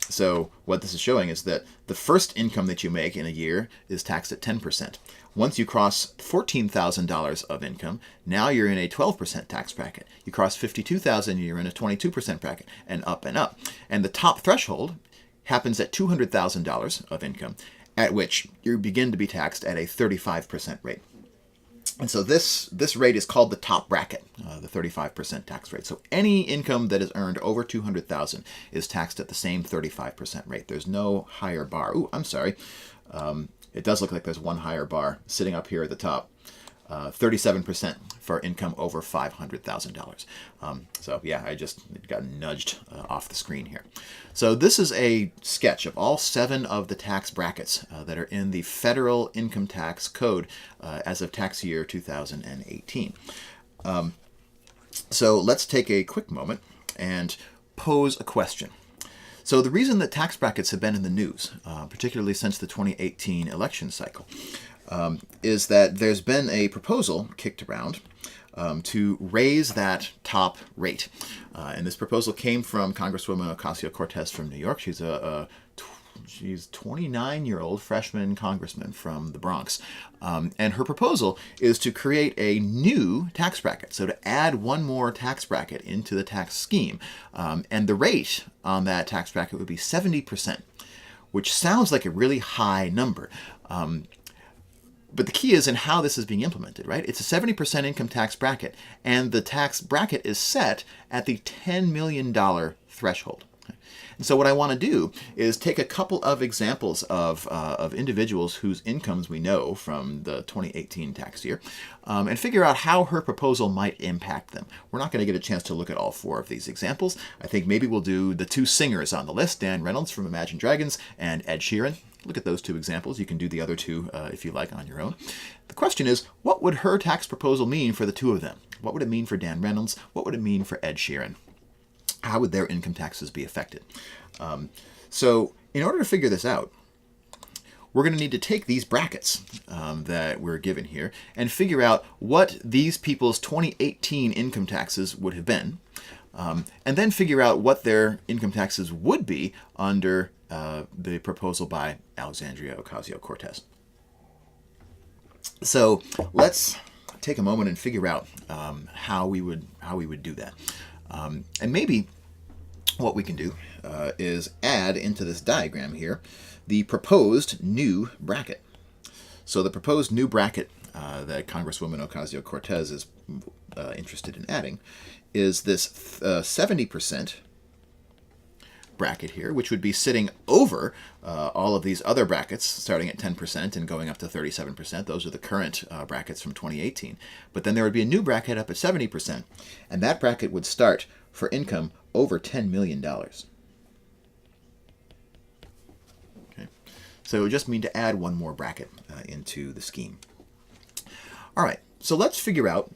Speaker 1: So what this is showing is that the first income that you make in a year is taxed at 10%. Once you cross $14,000 of income, now you're in a 12% tax bracket. You cross $52,000, you're in a 22% bracket, and up and up. And the top threshold happens at $200,000 of income, at which you begin to be taxed at a 35% rate. And so this rate is called the top bracket, the 35% tax rate. So any income that is earned over $200,000 is taxed at the same 35% rate. There's no higher bar. Ooh, I'm sorry. It does look like there's one higher bar sitting up here at the top. 37% for income over $500,000. So yeah, I just got nudged off the screen here. So this is a sketch of all 7 of the tax brackets that are in the federal income tax code as of tax year 2018. So let's take a quick moment and pose a question. So the reason that tax brackets have been in the news, particularly since the 2018 election cycle, is that there's been a proposal kicked around to raise that top rate. And this proposal came from Congresswoman Ocasio-Cortez from New York. She's a She's 29-year-old freshman congressman from the Bronx. And her proposal is to create a new tax bracket, so to add one more tax bracket into the tax scheme. And the rate on that tax bracket would be 70%, which sounds like a really high number. But the key is in how this is being implemented, right? It's a 70% income tax bracket, and the tax bracket is set at the $10 million threshold. And so what I want to do is take a couple of examples of individuals whose incomes we know from the 2018 tax year and figure out how her proposal might impact them. We're not going to get a chance to look at all four of these examples. I think maybe we'll do the two singers on the list, Dan Reynolds from Imagine Dragons and Ed Sheeran. Look at those two examples. You can do the other two if you like on your own. The question is, what would her tax proposal mean for the two of them? What would it mean for Dan Reynolds? What would it mean for Ed Sheeran? How would their income taxes be affected? So in order to figure this out, we're going to need to take these brackets that we're given here and figure out what these people's 2018 income taxes would have been, and then figure out what their income taxes would be under the proposal by Alexandria Ocasio-Cortez. So let's take a moment and figure out how we would do that. And maybe what we can do is add into this diagram here the proposed new bracket. So the proposed new bracket that Congresswoman Ocasio-Cortez is interested in adding is this 70% bracket here, which would be sitting over all of these other brackets, starting at 10% and going up to 37%. Those are the current brackets from 2018. But then there would be a new bracket up at 70%, and that bracket would start for income over $10 million. Okay. So it would just mean to add one more bracket into the scheme. All right, so let's figure out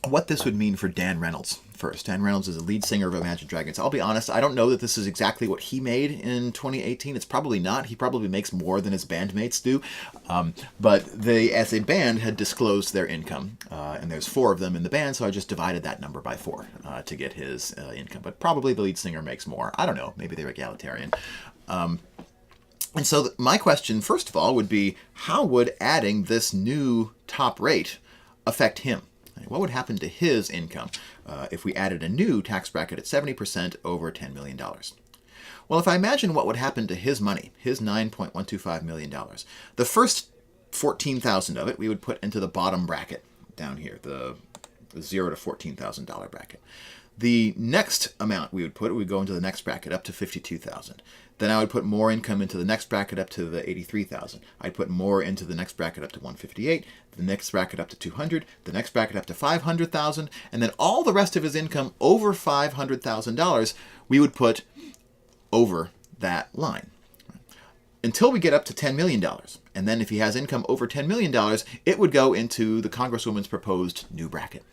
Speaker 1: what this would mean for Dan Reynolds first. Dan Reynolds is a lead singer of Imagine Dragons. I'll be honest, I don't know that this is exactly what he made in 2018. It's probably not. He probably makes more than his bandmates do. But they, as a band, had disclosed their income. And there's 4 of them in the band, so I just divided that number by 4 to get his income. But probably the lead singer makes more. I don't know. Maybe they're egalitarian. And so my question, first of all, would be, how would adding this new top rate affect him? What would happen to his income if we added a new tax bracket at 70% over $10 million? Well, if I imagine what would happen to his money, his $9.125 million, the first $14,000 of it we would put into the bottom bracket down here, the $0 to $14,000 bracket. The next amount we would go into the next bracket up to $52,000. Then I would put more income into the next bracket up to the $83,000. I'd put more into the next bracket up to $158,000, the next bracket up to $200,000, the next bracket up to $500,000, and then all the rest of his income over $500,000 we would put over that line until we get up to $10 million. And then if he has income over $10 million, it would go into the Congresswoman's proposed new bracket.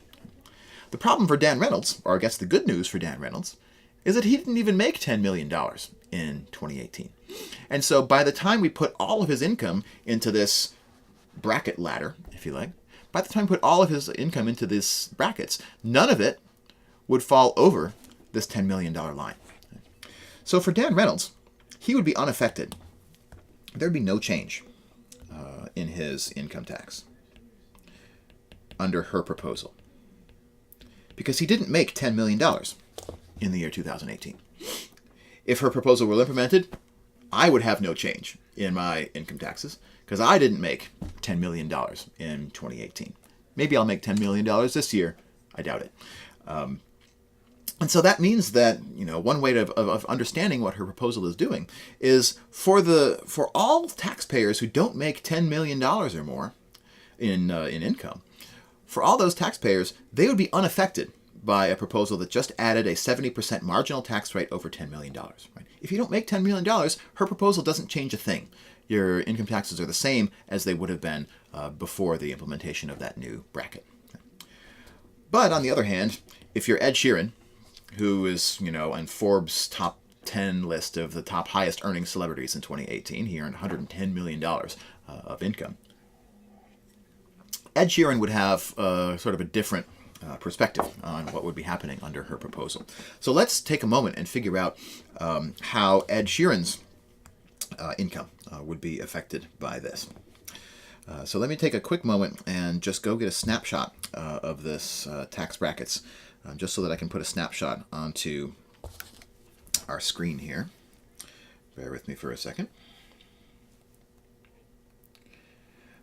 Speaker 1: The problem for Dan Reynolds, or I guess the good news for Dan Reynolds, is that he didn't even make $10 million in 2018. And so by the time we put all of his income into this bracket ladder, if you like, by the time we put all of his income into these brackets, none of it would fall over this $10 million line. So for Dan Reynolds, he would be unaffected. There'd be no change in his income tax under her proposal, because he didn't make $10 million in the year 2018. If her proposal were implemented, I would have no change in my income taxes because I didn't make $10 million in 2018. Maybe I'll make $10 million this year. I doubt it. And so that means that, one way of understanding what her proposal is doing is for all taxpayers who don't make $10 million or more in income, for all those taxpayers, they would be unaffected by a proposal that just added a 70% marginal tax rate over $10 million. Right? If you don't make $10 million, her proposal doesn't change a thing. Your income taxes are the same as they would have been before the implementation of that new bracket. But on the other hand, if you're Ed Sheeran, who is, on Forbes' top 10 list of the top highest earning celebrities in 2018, he earned $110 million of income. Ed Sheeran would have sort of a different perspective on what would be happening under her proposal. So let's take a moment and figure out how Ed Sheeran's income would be affected by this. So let me take a quick moment and just go get a snapshot of this tax brackets, just so that I can put a snapshot onto our screen here. Bear with me for a second.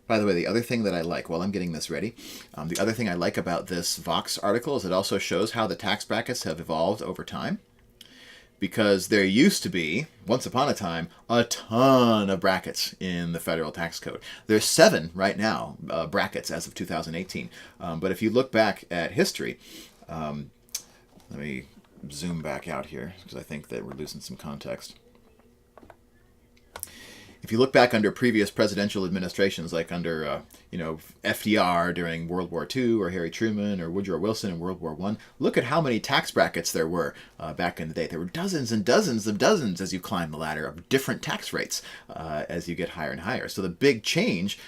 Speaker 1: By the way, the other thing that I like, while I'm getting this ready, the other thing I like about this Vox article is it also shows how the tax brackets have evolved over time. Because there used to be, once upon a time, a ton of brackets in the federal tax code. There's 7 right now, brackets as of 2018. But if you look back at history, let me zoom back out here because I think that we're losing some context. If you look back under previous presidential administrations, like under FDR during World War II, or Harry Truman, or Woodrow Wilson in World War I, look at how many tax brackets there were back in the day. There were dozens and dozens of dozens as you climb the ladder of different tax rates as you get higher and higher. So the big change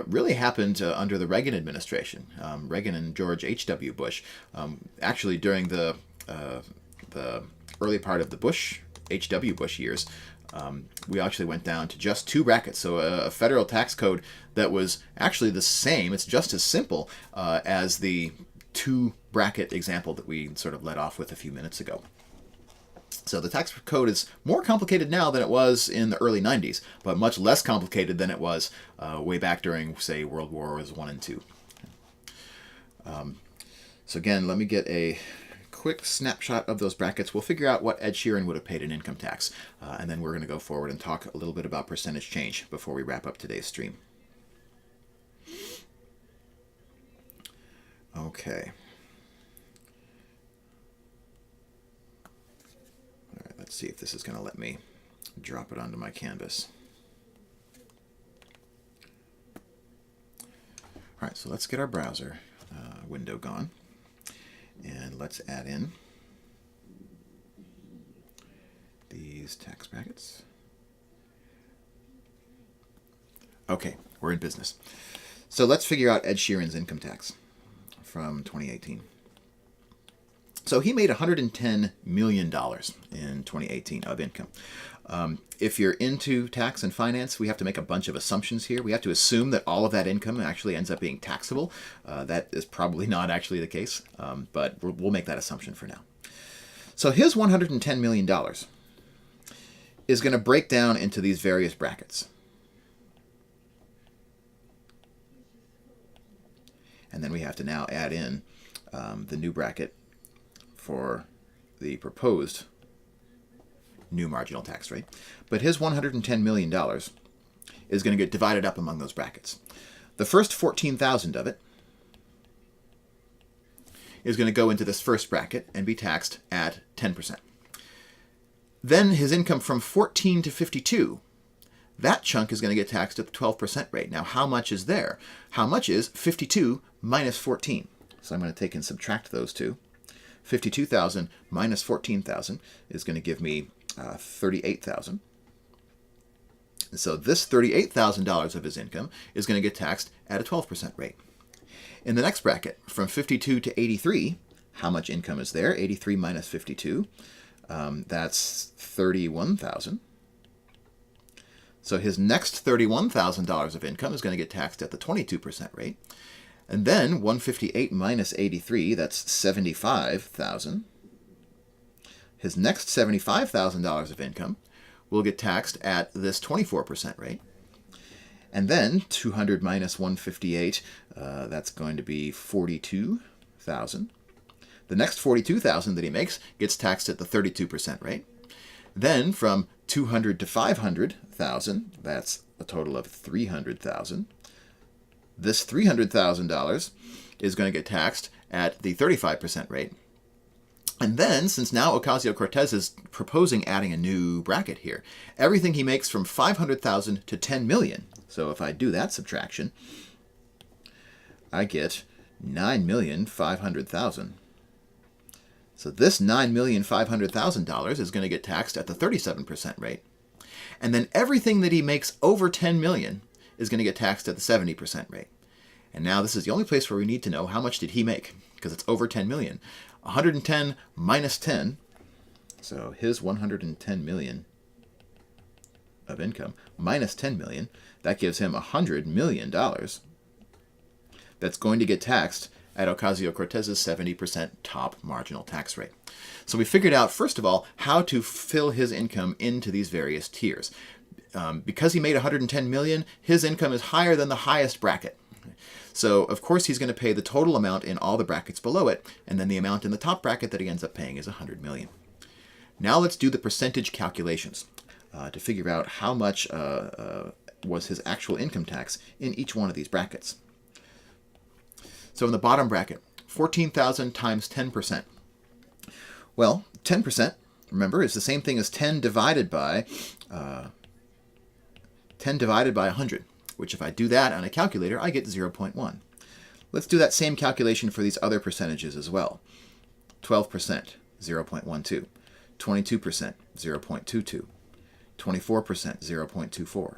Speaker 1: really happened under the Reagan administration, Reagan and George H.W. Bush. Actually, during the early part of the H.W. Bush years, we actually went down to just 2 brackets. So a federal tax code that was actually the same, it's just as simple as the 2 bracket example that we sort of led off with a few minutes ago. So the tax code is more complicated now than it was in the early 90s, but much less complicated than it was way back during, say, World Wars I and II. So again, let me get a quick snapshot of those brackets. We'll figure out what Ed Sheeran would have paid in income tax, and then we're going to go forward and talk a little bit about percentage change before we wrap up today's stream. Okay. All right, let's see if this is going to let me drop it onto my canvas. All right, so let's get our browser window gone. And let's add in these tax brackets. Okay, we're in business. So let's figure out Ed Sheeran's income tax from 2018. So he made $110 million in 2018 of income. If you're into tax and finance, we have to make a bunch of assumptions here. We have to assume that all of that income actually ends up being taxable. That is probably not actually the case, but we'll make that assumption for now. So his $110 million is going to break down into these various brackets. And then we have to now add in the new bracket for the proposed new marginal tax rate. But his $110 million is going to get divided up among those brackets. The first $14,000 of it is going to go into this first bracket and be taxed at 10%. Then his income from 14 to 52, that chunk is going to get taxed at the 12% rate. Now, how much is there? How much is 52 minus 14? So I'm going to take and subtract those two. 52,000 minus 14,000 is going to give me 38,000. So this $38,000 of his income is going to get taxed at a 12% rate. In the next bracket, from 52 to 83, how much income is there? 83 minus 52, that's 31,000. So his next $31,000 of income is going to get taxed at the 22% rate. And then 158 minus 83, that's 75,000. His next $75,000 of income will get taxed at this 24% rate. And then 200 minus 158, that's going to be 42,000. The next 42,000 that he makes gets taxed at the 32% rate. Then from 200 to 500,000, that's a total of 300,000. This $300,000 is going to get taxed at the 35% rate. And then, since now Ocasio-Cortez is proposing adding a new bracket here, everything he makes from 500,000 to 10 million. So if I do that subtraction, I get 9,500,000. So this $9,500,000 is going to get taxed at the 37% rate. And then everything that he makes over 10 million is going to get taxed at the 70% rate. And now this is the only place where we need to know how much did he make, because it's over 10 million. 110 minus 10, so his 110 million of income minus 10 million, that gives him $100 million that's going to get taxed at Ocasio-Cortez's 70% top marginal tax rate. So we figured out, first of all, how to fill his income into these various tiers. Because he made 110 million, his income is higher than the highest bracket. So, of course, he's going to pay the total amount in all the brackets below it, and then the amount in the top bracket that he ends up paying is 100 million. Now let's do the percentage calculations to figure out how much was his actual income tax in each one of these brackets. So in the bottom bracket, 14,000 times 10%. Well, 10%, remember, is the same thing as 10 divided by 100, which if I do that on a calculator, I get 0.1. Let's do that same calculation for these other percentages as well. 12%, 0.12. 22%, 0.22. 24%, 0.24.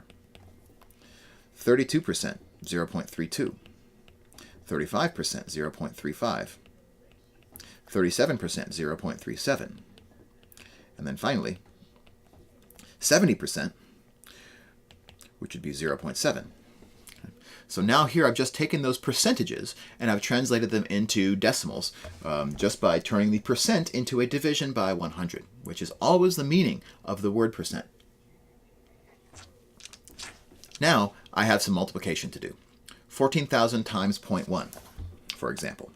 Speaker 1: 32%, 0.32. 35%, 0.35. 37%, 0.37. And then finally, 70%, which would be 0.7. So now here I've just taken those percentages and I've translated them into decimals just by turning the percent into a division by 100, which is always the meaning of the word percent. Now I have some multiplication to do. 14,000 times 0.1, for example.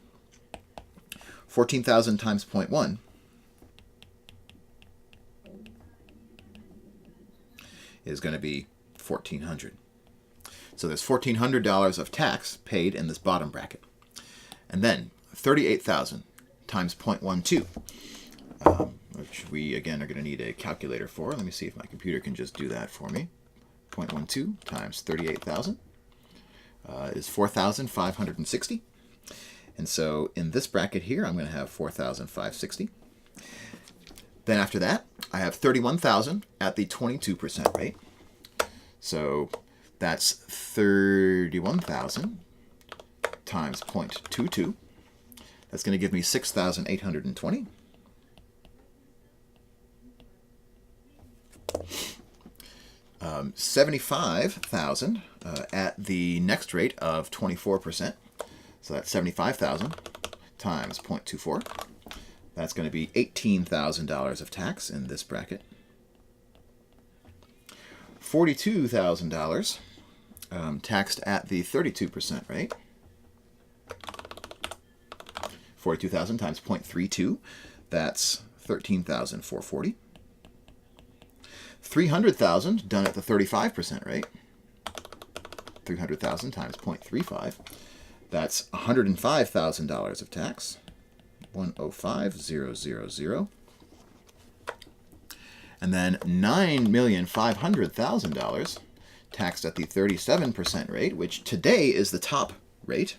Speaker 1: 14,000 times 0.1 is going to be $1,400. So there's $1,400 of tax paid in this bottom bracket. And then 38,000 times 0.12, which we, again, are going to need a calculator for. Let me see if my computer can just do that for me. 0.12 times 38,000 is 4,560. And so in this bracket here, I'm going to have 4,560. Then after that, I have 31,000 at the 22% rate. So that's 31,000 times 0.22. That's going to give me 6,820. Um, 75,000 at the next rate of 24%. So that's 75,000 times 0.24. That's going to be $18,000 of tax in this bracket. $42,000 taxed at the 32% rate. 42,000 times 0.32. That's 13,440. 300,000 done at the 35% rate. 300,000 times 0.35. That's $105,000 of tax. 105,000. And then $9,500,000 taxed at the 37% rate, which today is the top rate.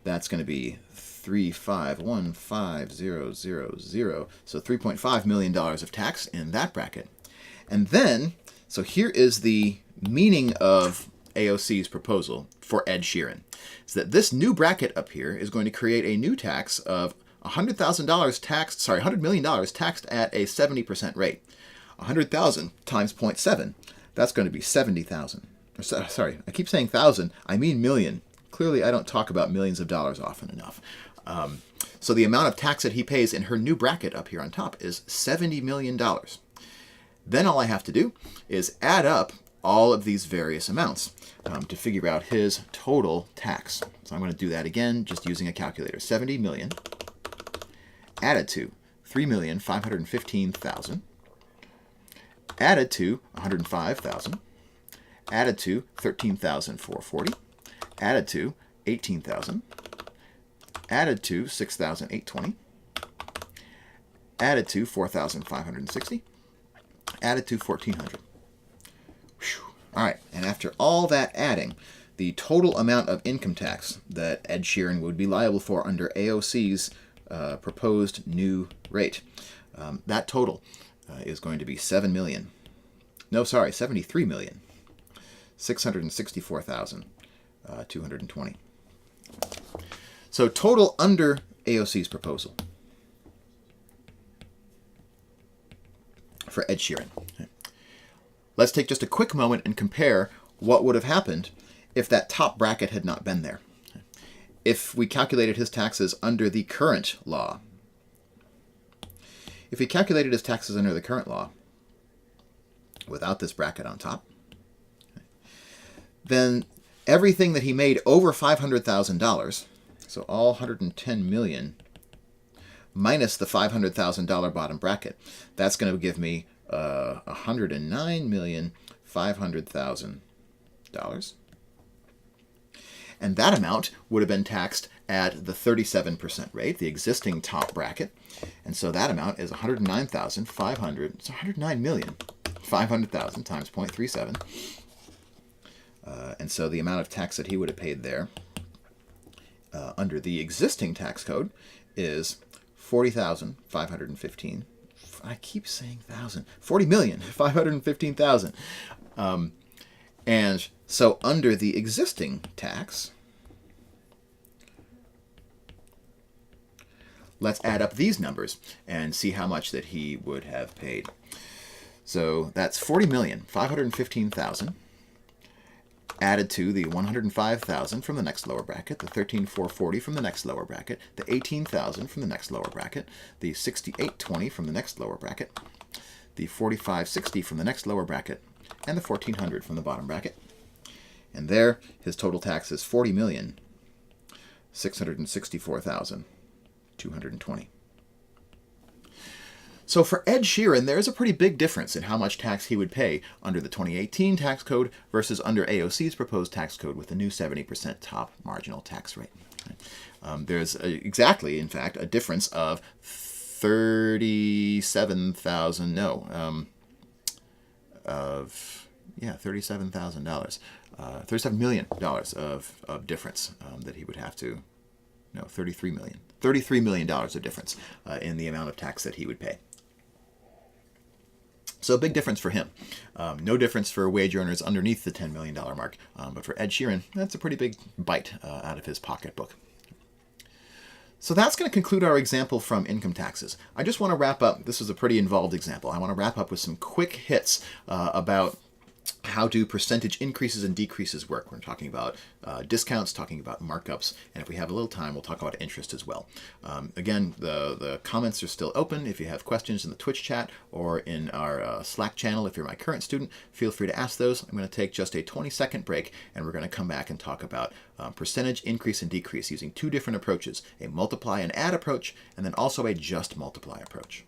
Speaker 1: That's going to be 3515000. So $3.5 million of tax in that bracket. And then, so here is the meaning of AOC's proposal for Ed Sheeran. Is that this new bracket up here is going to create a new tax of $100,000 taxed, sorry, $100 million taxed at a 70% rate. 100,000 times 0.7, that's going to be 70,000. Sorry, I keep saying thousand, I mean million. Clearly, I don't talk about millions of dollars often enough. So the amount of tax that he pays in her new bracket up here on top is $70 million. Then all I have to do is add up all of these various amounts to figure out his total tax. So I'm going to do that again, just using a calculator. 70 million added to 3,515,000 added to 105,000 added to 13,440 added to 18,000 added to 6,820 added to 4,560 added to 1,400. All right, and after all that adding, the total amount of income tax that Ed Sheeran would be liable for under AOC's proposed new rate, that total is going to be 73,664,000 220. So total under AOC's proposal for Ed Sheeran. Let's take just a quick moment and compare what would have happened if that top bracket had not been there. If we calculated his taxes under the current law, if we calculated his taxes under the current law without this bracket on top, then everything that he made over $500,000, so all 110 million minus the $500,000 bottom bracket, that's going to give me $109,500,000. And that amount would have been taxed at the 37% rate, the existing top bracket. And so that amount is 109,500. It's 109,500,000 times 0.37. And so the amount of tax that he would have paid there under the existing tax code is 40,515. I keep saying thousand. 40,515,000. And so under the existing tax, let's add up these numbers and see how much that he would have paid. So that's 40,515,000 added to the 105,000 from the next lower bracket, the 13,440 from the next lower bracket, the 18,000 from the next lower bracket, the 6,820 from the next lower bracket, the 4,560 from the next lower bracket, and the 1,400 from the bottom bracket. And there, his total tax is 40,664,220. So for Ed Sheeran, there's a pretty big difference in how much tax he would pay under the 2018 tax code versus under AOC's proposed tax code with the new 70% top marginal tax rate. There's exactly, in fact, a difference of $37,000, $37,000, $37 million of difference that he would have to, no, $33 million. $33 million of difference in the amount of tax that he would pay. So a big difference for him. No difference for wage earners underneath the $10 million mark. But for Ed Sheeran, that's a pretty big bite out of his pocketbook. So that's going to conclude our example from income taxes. I just want to wrap up. This is a pretty involved example. I want to wrap up with some quick hits about how do percentage increases and decreases work. We're talking about discounts, talking about markups, and if we have a little time, we'll talk about interest as well. Again, the comments are still open. If you have questions in the Twitch chat or in our Slack channel, if you're my current student, feel free to ask those. I'm going to take just a 20-second break, and we're going to come back and talk about percentage increase and decrease using two different approaches, a multiply and add approach, and then also a just multiply approach.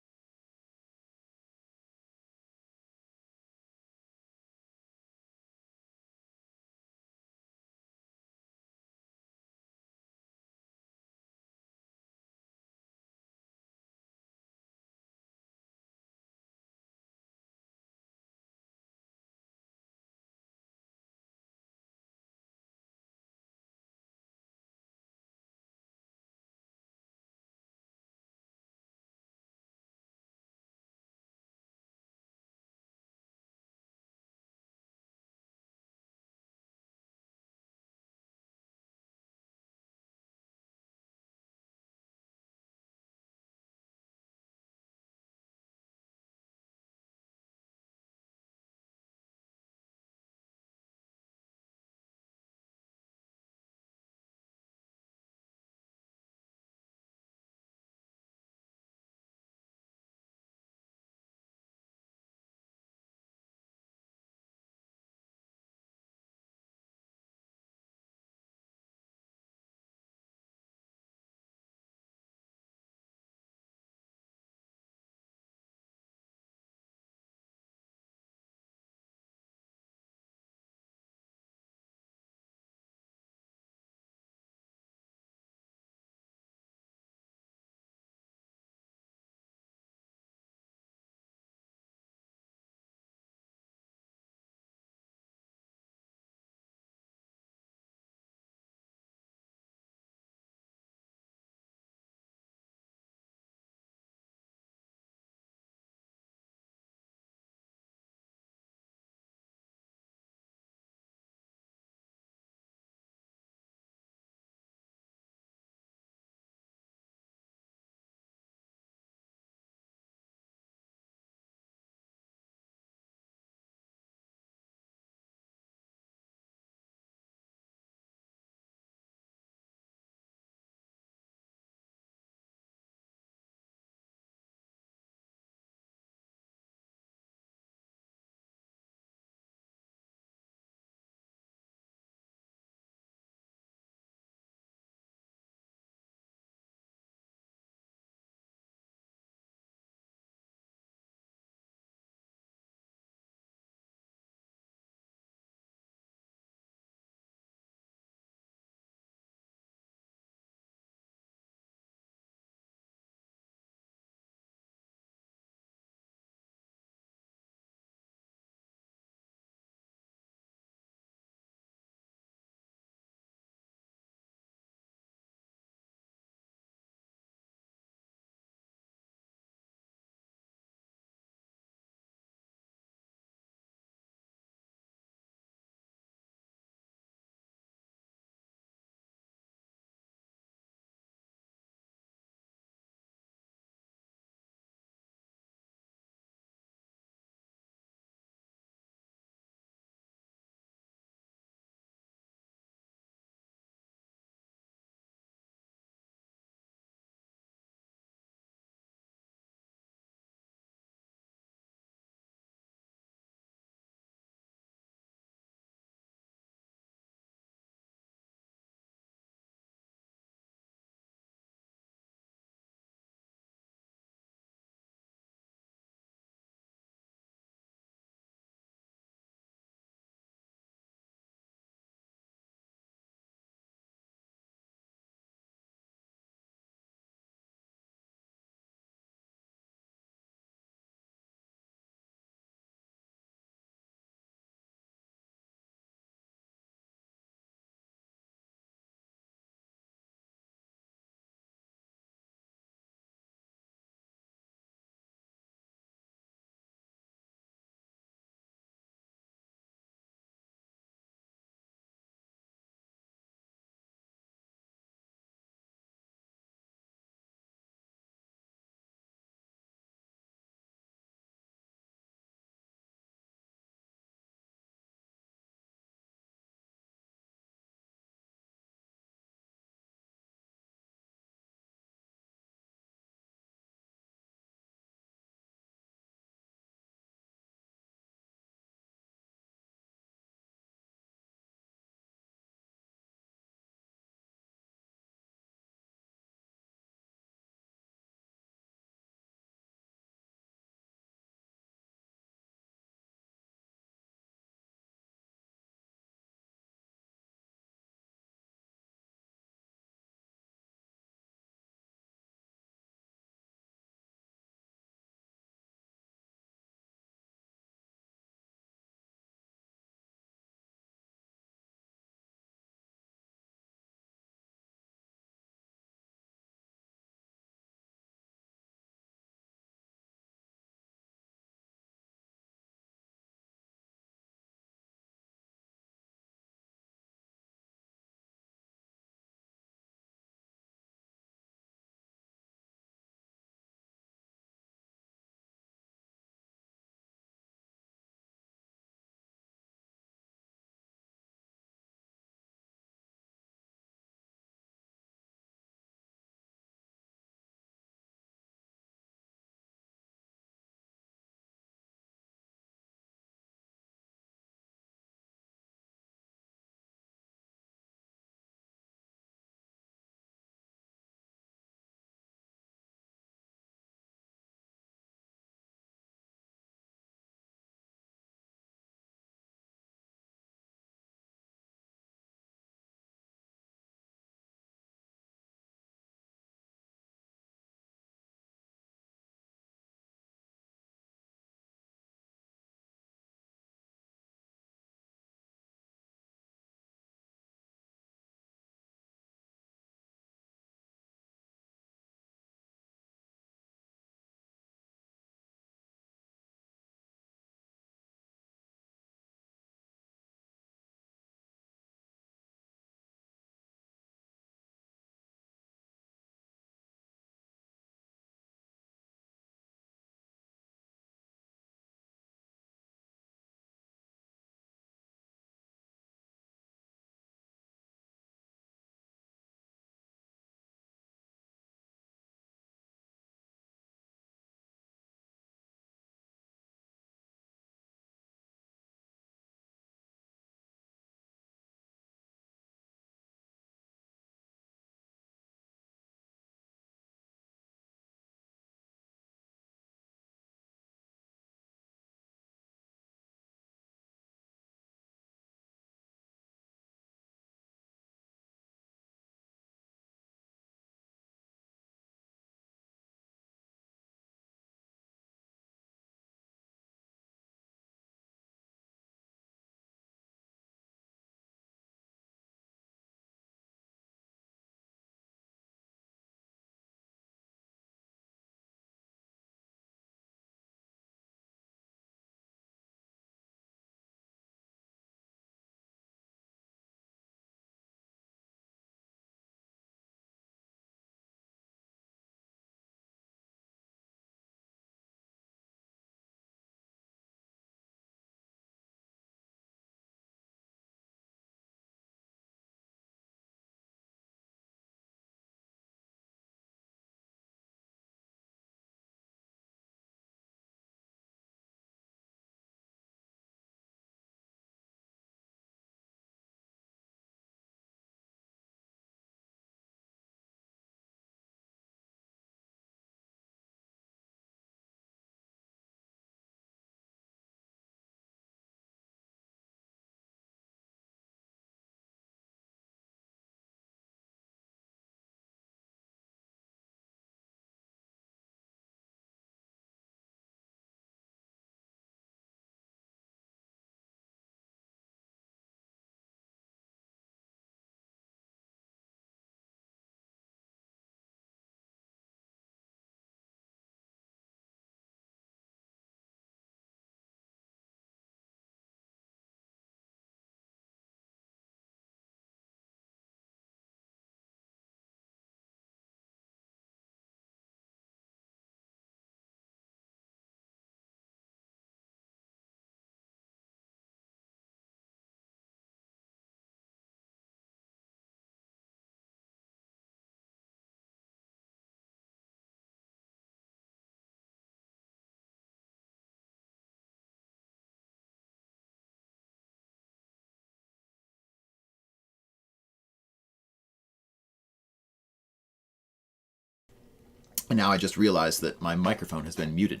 Speaker 1: And now I just realized that my microphone has been muted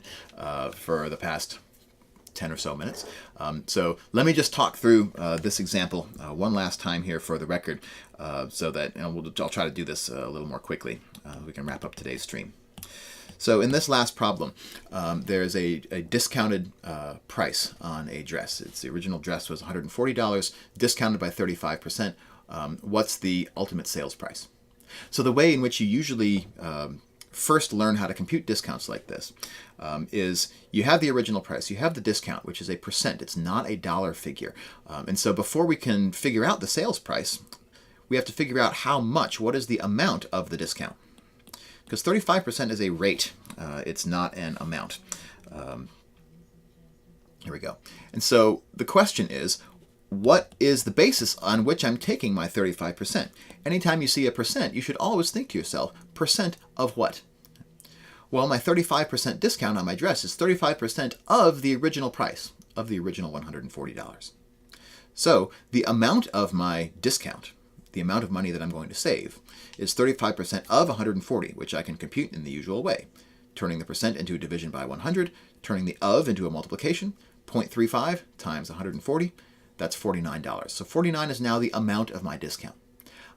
Speaker 1: for the past 10 or so minutes. So let me just talk through this example one last time here for the record, so that I'll try to do this a little more quickly. We can wrap up today's stream. So in this last problem, there's a discounted price on a dress. The original dress was $140, discounted by 35%. What's the ultimate sales price? So the way in which you usually first learn how to compute discounts like this is you have the original price, you have the discount, which is a percent. It's not a dollar figure. And so before we can figure out the sales price, we have to figure out what is the amount of the discount. Because 35% is a rate, it's not an amount. Here we go. And so the question is, what is the basis on which I'm taking my 35%? Anytime you see a percent, you should always think to yourself, percent of what? Well, my 35% discount on my dress is 35% of the original price, of the original $140. So the amount of my discount, the amount of money that I'm going to save, is 35% of 140, which I can compute in the usual way, turning the percent into a division by 100, turning the of into a multiplication, 0.35 times 140, that's $49. So $49 is now the amount of my discount.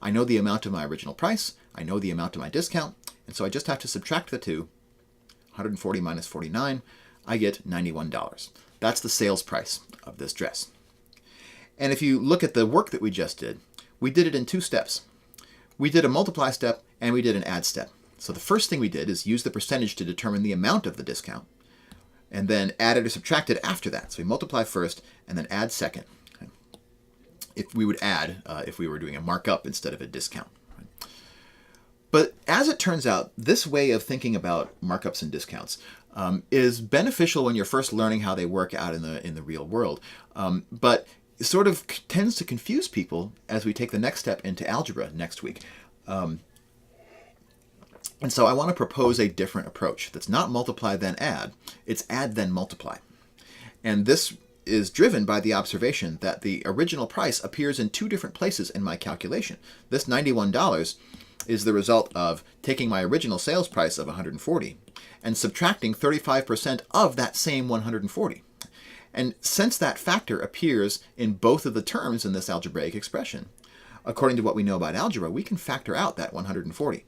Speaker 1: I know the amount of my original price, I know the amount of my discount, and so I just have to subtract the two. 140 minus 49, I get $91. That's the sales price of this dress. And if you look at the work that we just did, we did it in two steps. We did a multiply step and we did an add step. So the first thing we did is use the percentage to determine the amount of the discount, and then add it or subtract it after that. So we multiply first and then add second. If we would add, if we were doing a markup instead of a discount. But as it turns out, this way of thinking about markups and discounts is beneficial when you're first learning how they work out in the real world, but it sort of tends to confuse people as we take the next step into algebra next week. And so I want to propose a different approach that's not multiply then add, it's add then multiply. And this is driven by the observation that the original price appears in two different places in my calculation. This $91 is the result of taking my original sales price of $140 and subtracting 35% of that same $140. And since that factor appears in both of the terms in this algebraic expression, according to what we know about algebra, we can factor out that $140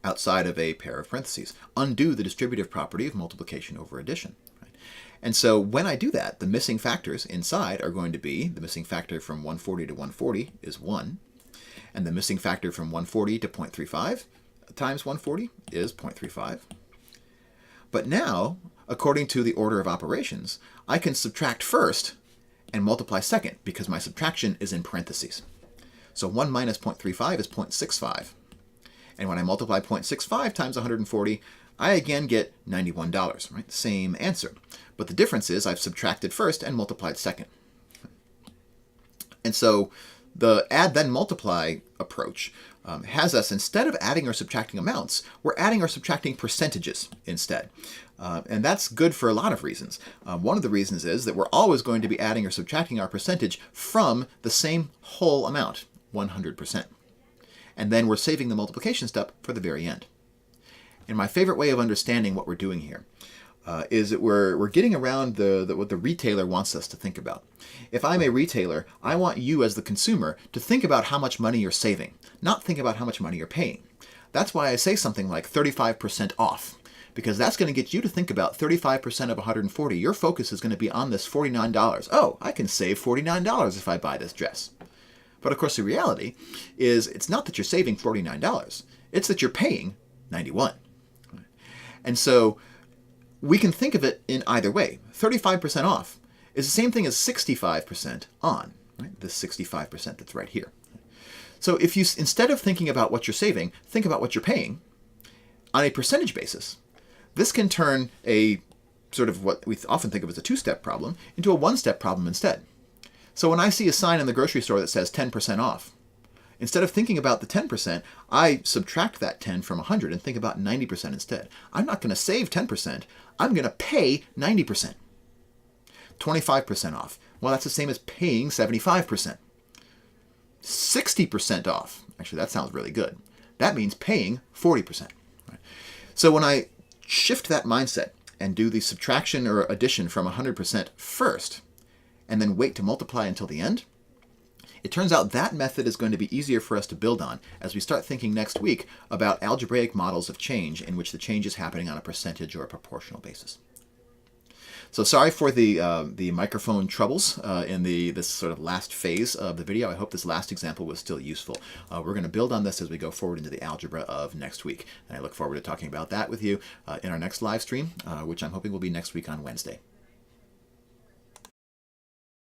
Speaker 1: outside of a pair of parentheses, undo the distributive property of multiplication over addition. And so when I do that, the missing factors inside are going to be, the missing factor from 140 to 140 is 1, and the missing factor from 140 to 0.35 times 140 is 0.35. But now, according to the order of operations, I can subtract first and multiply second because my subtraction is in parentheses. So 1 minus 0.35 is 0.65. And when I multiply 0.65 times 140, I again get $91, right? Same answer. But the difference is I've subtracted first and multiplied second. And so the add then multiply approach has us, instead of adding or subtracting amounts, we're adding or subtracting percentages instead. And that's good for a lot of reasons. One of the reasons is that we're always going to be adding or subtracting our percentage from the same whole amount, 100%. And then we're saving the multiplication step for the very end. And my favorite way of understanding what we're doing here is that we're getting around what the retailer wants us to think about. If I'm a retailer, I want you as the consumer to think about how much money you're saving, not think about how much money you're paying. That's why I say something like 35% off, because that's going to get you to think about 35% of 140. Your focus is going to be on this $49. Oh, I can save $49 if I buy this dress. But of course, the reality is it's not that you're saving $49. It's that you're paying $91. And so we can think of it in either way. 35% off is the same thing as 65% on, right? This 65% that's right here. So if you, instead of thinking about what you're saving, think about what you're paying on a percentage basis, this can turn a sort of what we often think of as a two-step problem into a one-step problem instead. So when I see a sign in the grocery store that says 10% off, instead of thinking about the 10%, I subtract that 10 from 100 and think about 90% instead. I'm not going to save 10%. I'm going to pay 90%. 25% off. Well, that's the same as paying 75%. 60% off. Actually, that sounds really good. That means paying 40%. So when I shift that mindset and do the subtraction or addition from 100% first, and then wait to multiply until the end, it turns out that method is going to be easier for us to build on as we start thinking next week about algebraic models of change in which the change is happening on a percentage or a proportional basis. So sorry for the microphone troubles in this sort of last phase of the video. I hope this last example was still useful. We're going to build on this as we go forward into the algebra of next week. And I look forward to talking about that with you in our next live stream, which I'm hoping will be next week on Wednesday.